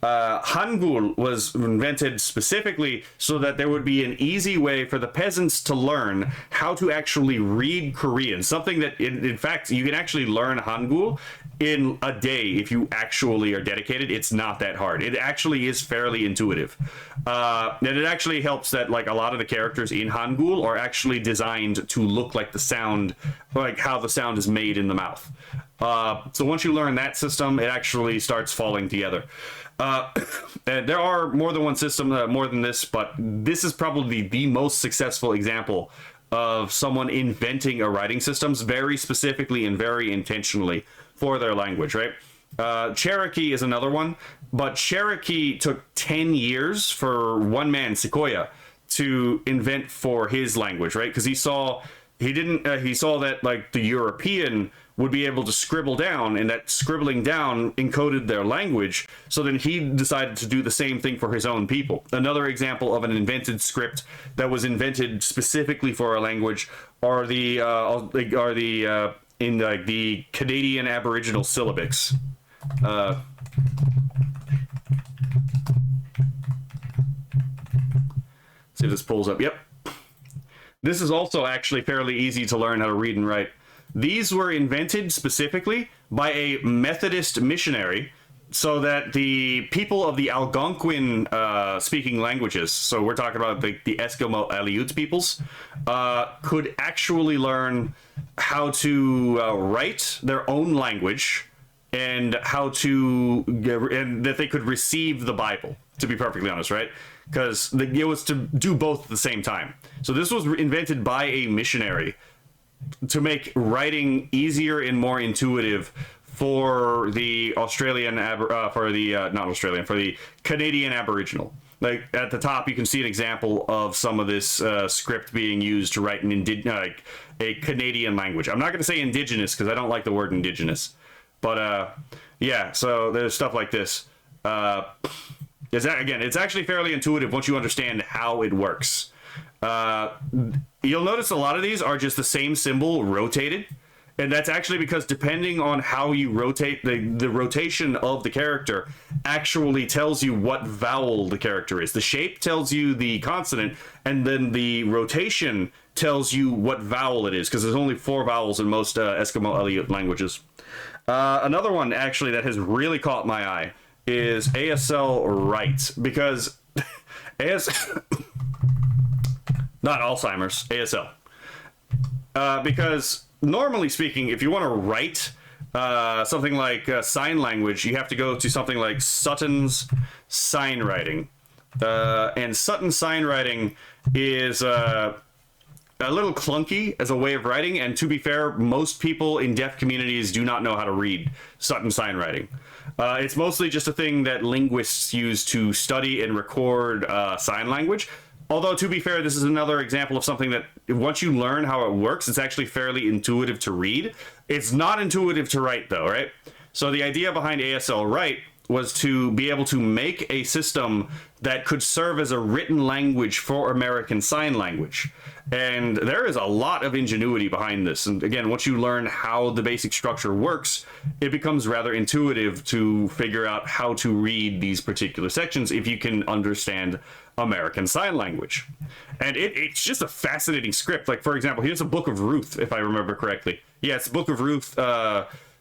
Hangul was invented specifically so that there would be an easy way for the peasants to learn how to actually read Korean. Something that, in fact, you can actually learn Hangul in a day if you actually are dedicated. It's not that hard. It actually is fairly intuitive. And it actually helps that, like, a lot of the characters in Hangul are actually designed to look like the sound, like how the sound is made in the mouth. So once you learn that system, it actually starts falling together. And there are more than one system, more than this, but this is probably the most successful example of someone inventing a writing systems very specifically and very intentionally for their language, right? Cherokee is another one, but Cherokee took 10 years for one man, Sequoia, to invent for his language, right? Because he saw that, like, the European would be able to scribble down, and that scribbling down encoded their language. So then he decided to do the same thing for his own people. Another example of an invented script that was invented specifically for a language are the Canadian Aboriginal syllabics. See if this pulls up. Yep. This is also actually fairly easy to learn how to read and write. These were invented specifically by a Methodist missionary so that the people of the Algonquin speaking languages, so we're talking about the Eskimo Aleut peoples, could actually learn how to write their own language and how to, and that they could receive the Bible, to be perfectly honest, right? Because it was to do both at the same time. So this was invented by a missionary to make writing easier and more intuitive for the for the Canadian Aboriginal. Like at the top, you can see an example of some of this script being used to write a Canadian language. I'm not going to say indigenous because I don't like the word indigenous, but yeah. So there's stuff like this. It's actually fairly intuitive once you understand how it works. You'll notice a lot of these are just the same symbol rotated, and that's actually because depending on how you rotate, the rotation of the character actually tells you what vowel the character is. The shape tells you the consonant, and then the rotation tells you what vowel it is, because there's only 4 vowels in most Eskimo Aleut languages. Another one actually that has really caught my eye is ASL right, because not Alzheimer's, ASL. Because normally speaking, if you want to write something like sign language, you have to go to something like Sutton's sign writing. And Sutton's sign writing is a little clunky as a way of writing, and to be fair, most people in deaf communities do not know how to read Sutton sign writing. It's mostly just a thing that linguists use to study and record sign language. Although, to be fair, this is another example of something that once you learn how it works, it's actually fairly intuitive to read. It's not intuitive to write, though, right? So the idea behind ASL Write was to be able to make a system that could serve as a written language for American Sign Language. And there is a lot of ingenuity behind this. And again, once you learn how the basic structure works, it becomes rather intuitive to figure out how to read these particular sections if you can understand American Sign Language. And it's just a fascinating script. Like, for example, here's a Book of Ruth, if I remember correctly. Yeah, it's Book of Ruth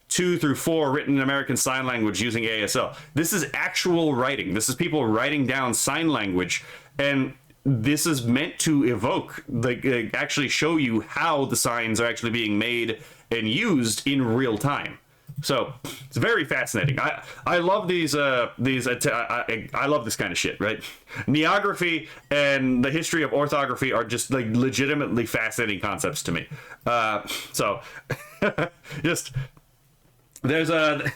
2 through 4 written in American Sign Language using ASL. This is actual writing. This is people writing down sign language, and this is meant to evoke, like, actually show you how the signs are actually being made and used in real time. So it's very fascinating. I love these I love this kind of shit, right? Neography and the history of orthography are just like legitimately fascinating concepts to me. So just there's a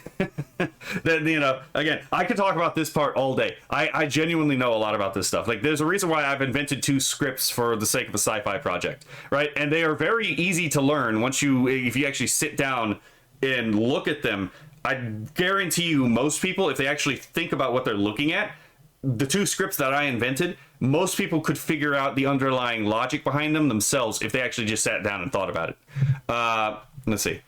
you know, again, I could talk about this part all day. I genuinely know a lot about this stuff. Like, there's a reason why I've invented 2 scripts for the sake of a sci-fi project, right? And they are very easy to learn once if you actually sit down and look at them. I guarantee you, most people, if they actually think about what they're looking at, the 2 scripts that I invented, most people could figure out the underlying logic behind them themselves if they actually just sat down and thought about it. Let's see.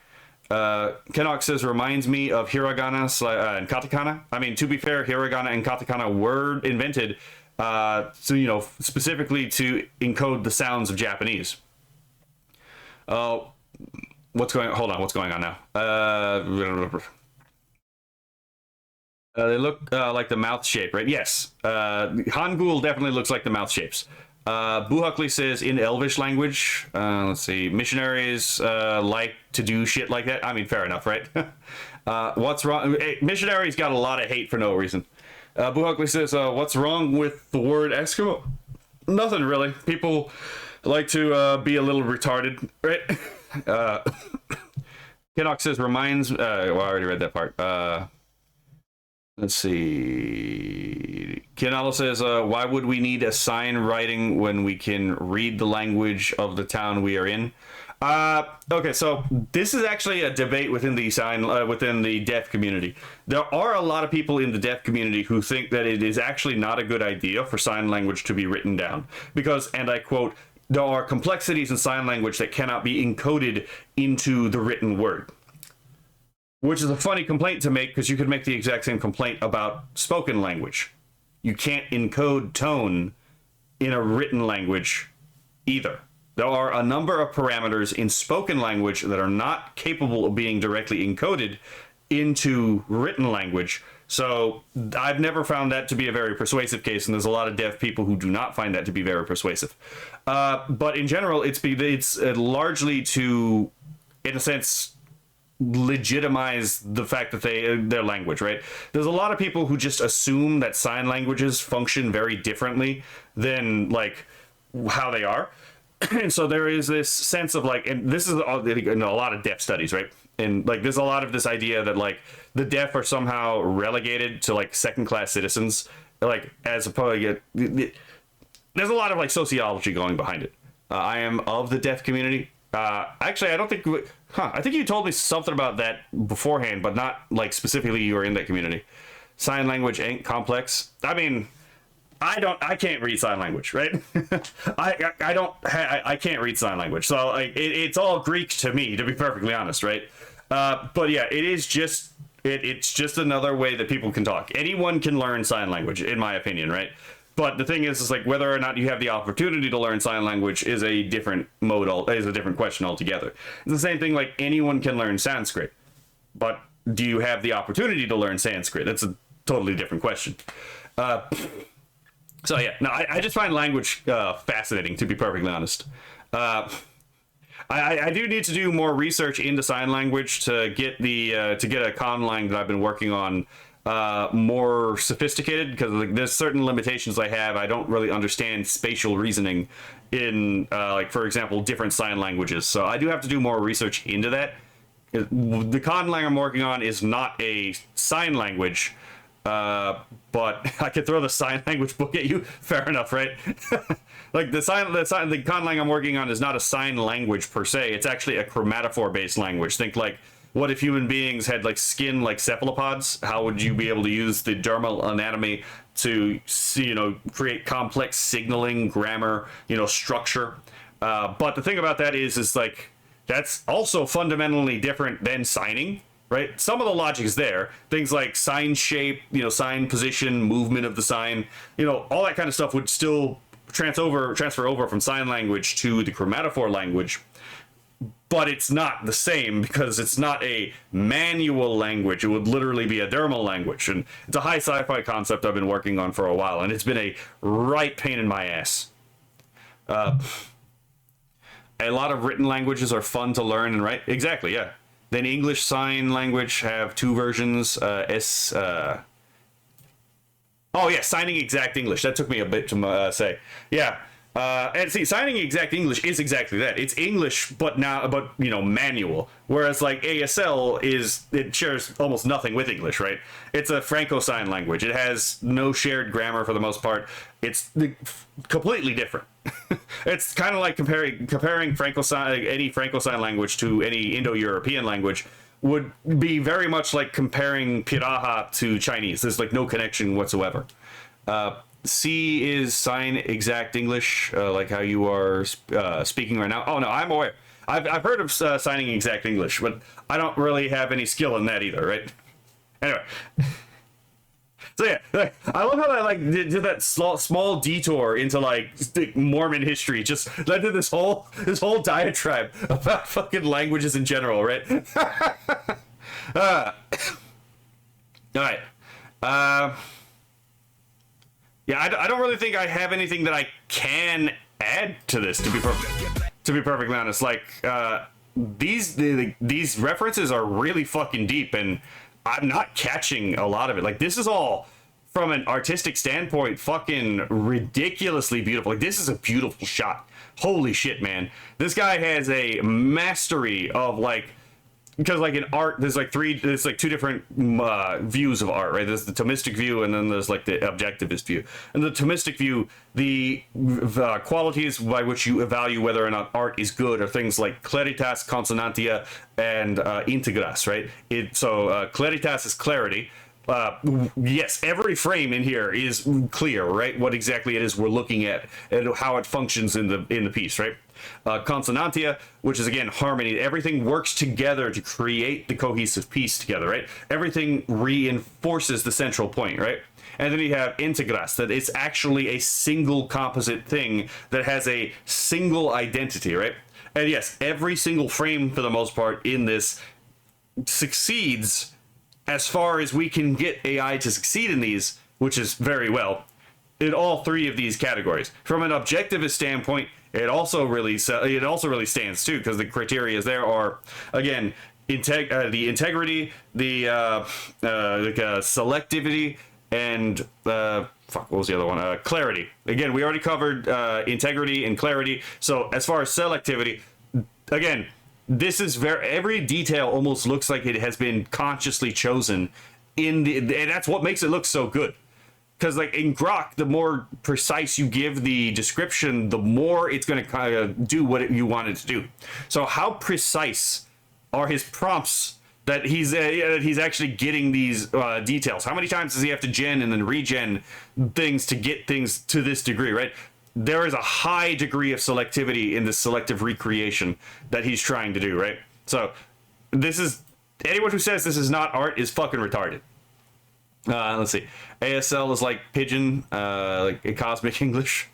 Kenok says, reminds me of hiragana and katakana. I mean, to be fair, hiragana and katakana were invented so, you know, specifically to encode the sounds of Japanese. What's going on now? They look like the mouth shape, right? Yes. Hangul definitely looks like the mouth shapes. Buhuckley says, in Elvish language, let's see, missionaries like to do shit like that. I mean, fair enough, right? What's wrong? Hey, missionaries got a lot of hate for no reason. Buhuckley says, what's wrong with the word Eskimo? Nothing really. People like to be a little retarded, right? Kenok says, reminds, well, I already read that part. Let's see. Kinala says, why would we need a sign writing when we can read the language of the town we are in? Okay, so this is actually a debate within the within the deaf community. There are a lot of people in the deaf community who think that it is actually not a good idea for sign language to be written down because, and I quote, there are complexities in sign language that cannot be encoded into the written word. Which is a funny complaint to make because you could make the exact same complaint about spoken language. You can't encode tone in a written language either. There are a number of parameters in spoken language that are not capable of being directly encoded into written language. So I've never found that to be a very persuasive case, and there's a lot of deaf people who do not find that to be very persuasive. But in general, it's largely to, in a sense, legitimize the fact that their language, right? There's a lot of people who just assume that sign languages function very differently than like how they are. And so there is this sense of like, and this is a lot of deaf studies, right? And like there's a lot of this idea that like the deaf are somehow relegated to like second-class citizens, like as opposed to, there's a lot of like sociology going behind it. I am of the deaf community. Actually, I don't think, I think you told me something about that beforehand, but not like specifically you were in that community. Sign language ain't complex. I mean, I can't read sign language, right? I can't read sign language. So like, it's all Greek to me, to be perfectly honest, right? But yeah, it's just another way that people can talk. Anyone can learn sign language, in my opinion, right? But the thing is like whether or not you have the opportunity to learn sign language is a different question altogether. It's the same thing like anyone can learn Sanskrit, but do you have the opportunity to learn Sanskrit? totally different question. So yeah, no, I just find language fascinating, to be perfectly honest. I do need to do more research into sign language to get the to get a conlang that I've been working on more sophisticated, because like there's certain limitations I have. I don't really understand spatial reasoning in like, for example, different sign languages. So I do have to do more research into that. The conlang I'm working on is not a sign language, but I could throw the sign language book at you. Fair enough, right? Like the conlang I'm working on is not a sign language per se. It's actually a chromatophore-based language. Think like, what if human beings had like skin like cephalopods? How would you be able to use the dermal anatomy to, you know, create complex signaling, grammar, you know, structure? But the thing about that is like, that's also fundamentally different than signing, right? Some of the logic is there. Things like sign shape, you know, sign position, movement of the sign, you know, all that kind of stuff would still transfer over from sign language to the chromatophore language. But it's not the same, because it's not a manual language. It would literally be a dermal language. And it's a high sci-fi concept I've been working on for a while, and it's been a right pain in my ass. A lot of written languages are fun to learn and write. Exactly, yeah. Then English Sign Language have two versions. Oh yeah, Signing Exact English. That took me a bit to say. Yeah. And see, Signing Exact English is exactly that. It's English, but you know, manual. Whereas like ASL it shares almost nothing with English, right? It's a Franco sign language. It has no shared grammar for the most part. It's completely different. It's kind of like comparing Franco sign, any Franco sign language to any Indo-European language would be very much like comparing Piraha to Chinese. There's like no connection whatsoever. C is Sign Exact English, like how you are speaking right now. Oh no, I'm aware. I've heard of Signing Exact English, but I don't really have any skill in that either, right? Anyway. So yeah, like, I love how I like did that small detour into like Mormon history, just led to this whole diatribe about fucking languages in general, right? All right. Yeah, I don't really think I have anything that I can add to this, to be perfectly honest. Like these references are really fucking deep, and I'm not catching a lot of it. Like, this is all, from an artistic standpoint, fucking ridiculously beautiful. Like, this is a beautiful shot. Holy shit, man. This guy has a mastery of, like, because, like, in art, there's two different views of art, right? There's the Thomistic view, and then there's, like, the objectivist view. And the Thomistic view, the qualities by which you evaluate whether or not art is good are things like claritas, consonantia, and integras, right? So claritas is clarity. Yes, every frame in here is clear, right? What exactly it is we're looking at and how it functions in the piece, right? Consonantia, which is again harmony. Everything works together to create the cohesive piece together, right? Everything reinforces the central point, right? And then you have integras, that it's actually a single composite thing that has a single identity, right? And yes, every single frame for the most part in this succeeds as far as we can get AI to succeed in these, which is very well, in all three of these categories. From an objectivist standpoint, it also really stands too, because the criteria there are, again, the integrity, the selectivity, and what was the other one? Clarity. Again, we already covered integrity and clarity. So as far as selectivity, again, this is every detail almost looks like it has been consciously chosen and that's what makes it look so good. Because, like, in Grok, the more precise you give the description, the more it's going to kind of do what you want it to do. So how precise are his prompts that he's actually getting these details? How many times does he have to gen and then regen things to get things to this degree, right? There is a high degree of selectivity in this selective recreation that he's trying to do, right? So this is, anyone who says this is not art is fucking retarded. Let's see. ASL is like pigeon, like a cosmic English.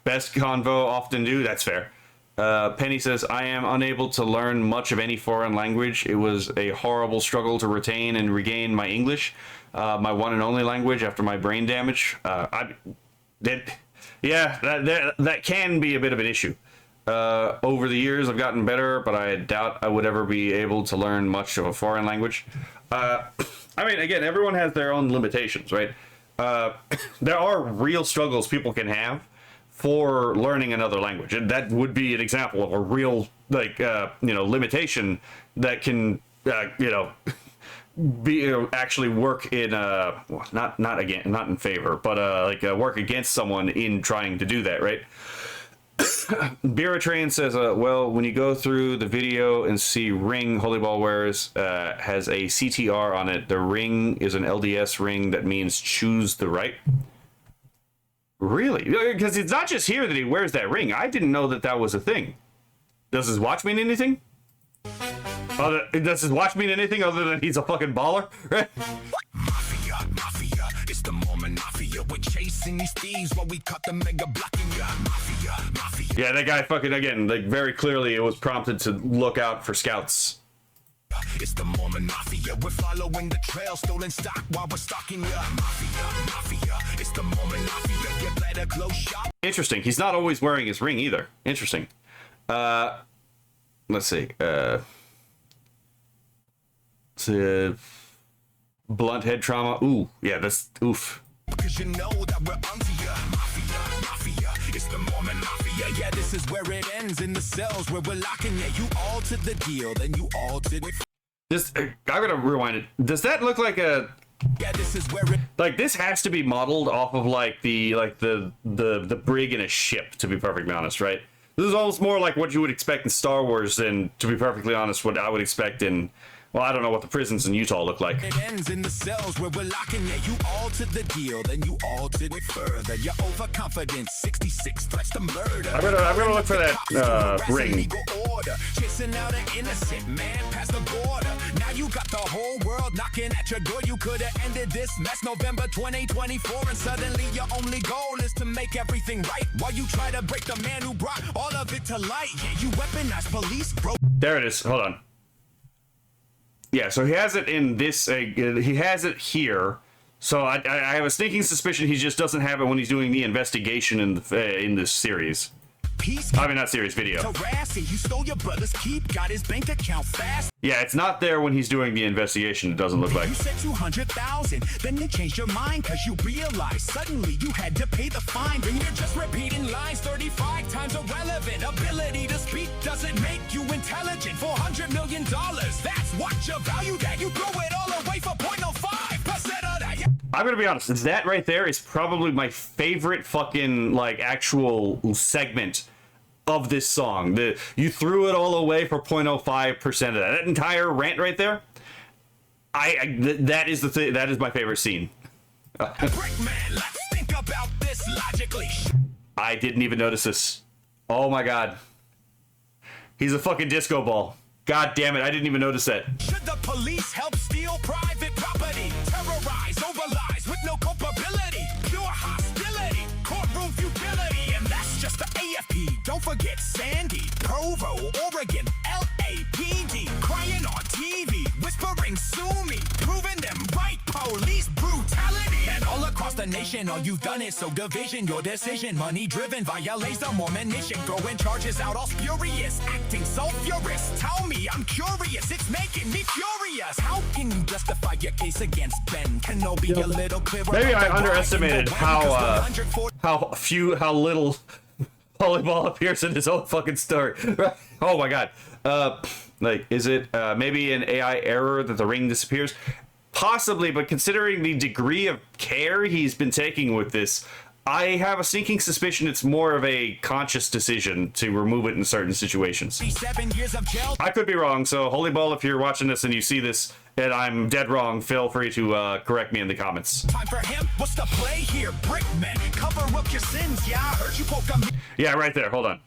Best convo often do. That's fair. Penny says, I am unable to learn much of any foreign language. It was a horrible struggle to retain and regain my English, my one and only language after my brain damage. That can be a bit of an issue. Over the years, I've gotten better, but I doubt I would ever be able to learn much of a foreign language. I mean, again, everyone has their own limitations, right? There are real struggles people can have for learning another language, and that would be an example of a real, like, limitation that can, be actually work in not in favor, but work against someone in trying to do that, right? Biratrain says, well, when you go through the video and see ring Holy Ball wears has a CTR on it, the ring is an LDS ring that means choose the right. Really? Because it's not just here that he wears that ring. I didn't know that that was a thing. Does his watch mean anything? Does his watch mean anything other than he's a fucking baller? Mafia, it's the Mormon Mafia. We're chasing these thieves while we cut the mega blocking ya. Mafia. Yeah, that guy fucking, again, like, very clearly it was prompted to look out for scouts. It's the Mormon Mafia. We're following the trail, stolen stock while we're stalking ya. Mafia, it's the Mormon Mafia. Get better close shop. Interesting. He's not always wearing his ring either. Interesting. Let's see. Blunt head trauma. Ooh, yeah, that's oof. Because you know that we're onto ya. Mafia, it's the Mormon Mafia. Yeah, this is where it ends, in the cells where we're locking ya. You altered the deal, then you altered it. Just, I gotta rewind it. Does that look like a? Yeah, this is where it. Like, this has to be modeled off of like the brig in a ship, to be perfectly honest, right? This is almost more like what you would expect in Star Wars than, to be perfectly honest, what I would expect in. Well, I don't know what the prisons in Utah look like. It ends in the cells where we're locking ya. You altered the deal, then you altered it further. You're overconfident, 66 threats to murder. I'm gonna look for that ring. Chasing out an innocent man past the border. Now you got the whole world knocking at your door. You could have ended this mess November 2024, and suddenly your only goal is to make everything right while you try to break the man who brought all of it to light. Yeah, you weaponized police, bro. There it is. Hold on. Yeah, so he has it in this. He has it here. So I have a sneaking suspicion he just doesn't have it when he's doing the investigation in this series. I mean, not series, video. You stole your brother's keep, got his bank account fast. Yeah, it's not there when he's doing the investigation. It doesn't look like. You said 200,000, then you changed your mind because you realized suddenly you had to pay the fine. And you're just repeating lines 35 times irrelevant. Ability to speak doesn't make you intelligent. $400 million, that's what you value that. You throw it all away for 0.05% of that. I'm gonna be honest. That right there is probably my favorite fucking like actual segment of this song. You threw it all away for 0.05% of that. That entire rant right there. That is that is my favorite scene. Brickman, let's think about this logically. I didn't even notice this. Oh my god. He's a fucking disco ball. God damn it, I didn't even notice that. Should the police help steal private property? Terrorize, overlies with no culpability. Pure hostility, courtroom futility. And that's just the AFP. Don't forget Sandy, Provo, Oregon, LAPD. Crying on TV, whispering sue me. Proving them right, police brutality. And all across the nation, all you've done is sow division. Your decision, money driven, violates the Mormon mission. Throwing charges out all spurious, acting so furious. Tell me, I'm curious, it's making me furious. How can you justify your case against Ben Kenobi a little clearer? Maybe I underestimated how little volleyball appears in his own fucking story. Oh my god. Like, is it maybe an AI error that the ring disappears? Possibly, but considering the degree of care he's been taking with this, I have a sneaking suspicion it's more of a conscious decision to remove it in certain situations. 7 years of jail. I could be wrong, so Holy Ball, if you're watching this and you see this and I'm dead wrong, feel free to correct me in the comments. Time for him. What's the play here? Brickman, cover up your sins. Yeah, I heard you poke a... Yeah, right there. Hold on.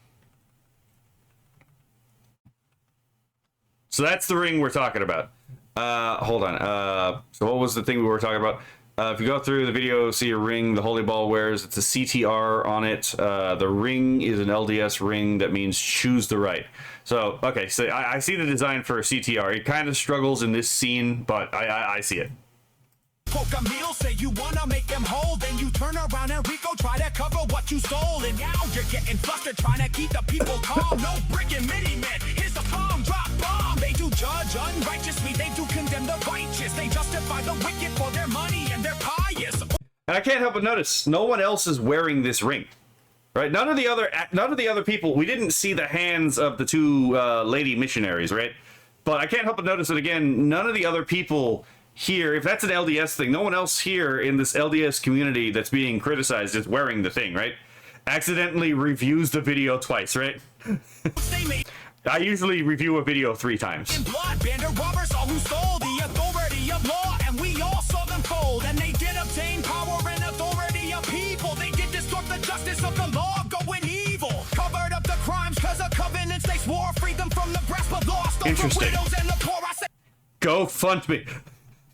So that's the ring we're talking about. Hold on. So what was the thing we were talking about? If you go through the video, see a ring the holy ball wears. It's a CTR on it. The ring is an LDS ring. That means choose the right. So, okay, so I see the design for a CTR. It kind of struggles in this scene, but I see it. Poke a meal, say you wanna make them whole, then you turn around and Rico try to cover what you stole, and now you're getting flustered trying to keep the people calm. No brick and mini man, here's the palm drop bomb. They do judge unrighteously, they do condemn the righteous, they justify the wicked for their money and their pious. And I can't help but notice no one else is wearing this ring, right? None of the other people. We didn't see the hands of the two lady missionaries, right? But I can't help but notice that again, none of the other people here, if that's an LDS thing, no one else here in this LDS community that's being criticized is wearing the thing, right? Accidentally reviews the video twice, right? I usually review a video 3 times. In blood, bandit robbers, all who stole the authority of law, and we all saw them fold, and they did obtain power and authority of people. They did distort the justice of the law, going evil. Covered up the crimes cause of covenants they swore, freed them from the grasp of law. Interesting. Widows and the poor, I say Go fund me.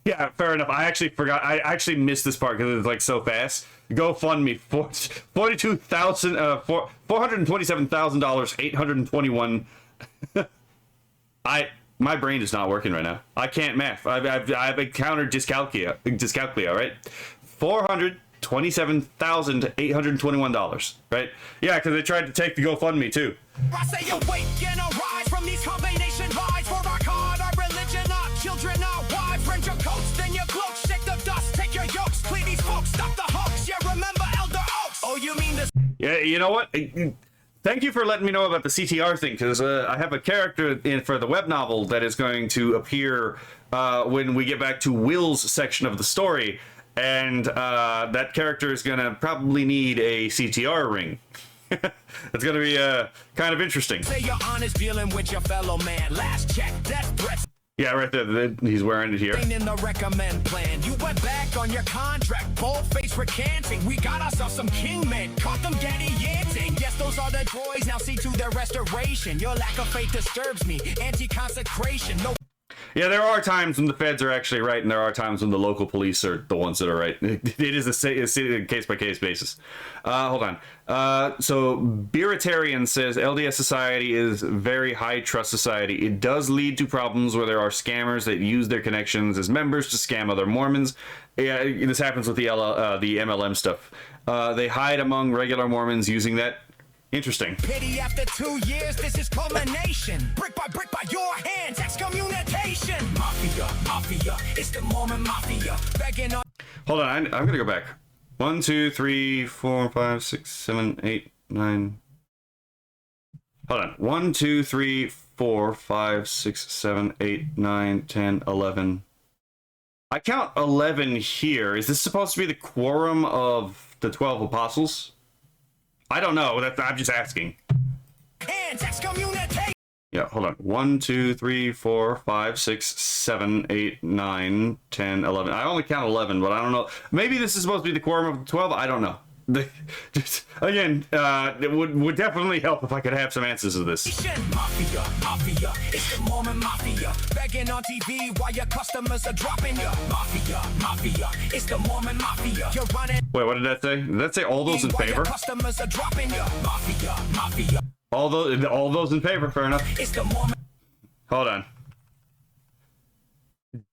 Yeah, fair enough. I actually forgot. I actually missed this part because it was like so fast. GoFundMe $427,000, 821. My brain is not working right now. I can't math. I've encountered dyscalculia, right? $427,821, right? Yeah, because they tried to take the GoFundMe too. I say awake and arise from these combination lies for our God, our religion, our children, our wives. Rent your coats, then your cloaks, shake the dust, take your yokes, clean these folks, stop the hoax. Yeah, remember Elder Oaks. Oh, you mean this? Yeah, you know what? Thank you for letting me know about the CTR thing, because I have a character for the web novel that is going to appear when we get back to Will's section of the story, and that character is going to probably need a CTR ring. It's going to be kind of interesting. Say you're honest dealing with your fellow man. Last check, death threats. Yeah, right there. He's wearing it here. In the recommend plan, you went back on your contract, bold-faced recanting. We got ourselves some king men, caught them daddy yanting. Yes, those are the droids, now see to their restoration. Your lack of faith disturbs me, anti-consecration. No. Yeah, there are times when the feds are actually right, and there are times when the local police are the ones that are right. It is a case-by-case basis. Hold on. So, Beeritarian says, LDS society is very high-trust society. It does lead to problems where there are scammers that use their connections as members to scam other Mormons. Yeah, this happens with the MLM stuff. They hide among regular Mormons using that. Interesting. Pity after 2 years, this is culmination. Brick by your hands, excommunication. Mafia, it's the Mormon Mafia. Begging on. Hold on, I'm gonna go back. 1, 2, 3, 4, 5, 6, 7, 8, 9. Hold on. 1, 2, 3, 4, 5, 6, 7, 8, 9, 10, 11. I count 11 here. Is this supposed to be the quorum of the 12 apostles? I don't know. I'm just asking. Yeah, hold on. 1, 2, 3, 4, 5, 6, 7, 8, 9, 10, 11. I only count 11, but I don't know. Maybe this is supposed to be the quorum of the 12. I don't know. Just, again, it would definitely help if I could have some answers to this. Mafia, it's the Mormon Mafia. Begging on TV while your customers are dropping you. Mafia, it's the Mormon Mafia. You're running. Wait, what did that say? Did that say all those in favor? Customers are dropping you. Mafia. All those in favor, fair enough. It's the Mormon. Hold on.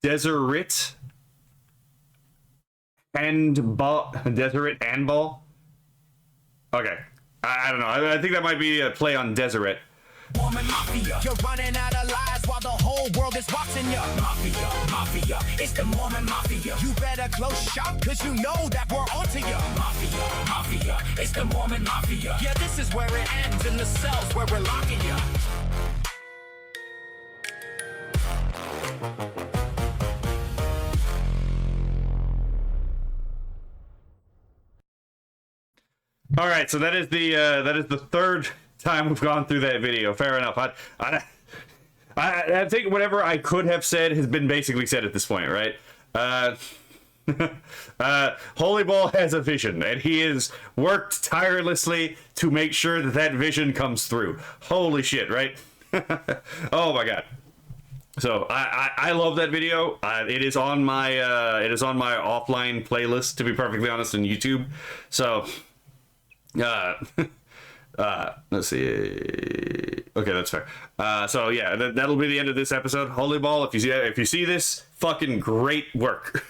Deseret Handball. Okay. I don't know. I think that might be a play on Deseret. Mormon Mafia. You're running out of lies while the whole world is watching you. Mafia, it's the Mormon Mafia. You better close shop, cause you know that we're onto you. Mafia, it's the Mormon Mafia. Yeah, this is where it ends, in the cells where we're locking you. All right, so that is the third time we've gone through that video. Fair enough. I think whatever I could have said has been basically said at this point, right? Holy Ball has a vision, and he has worked tirelessly to make sure that vision comes through. Holy shit, right? Oh my god. So I love that video. It is on my offline playlist, to be perfectly honest, on YouTube. So let's see. Okay, that's fair. So yeah, that'll be the end of this episode. Holy ball! If you see this, fucking great work.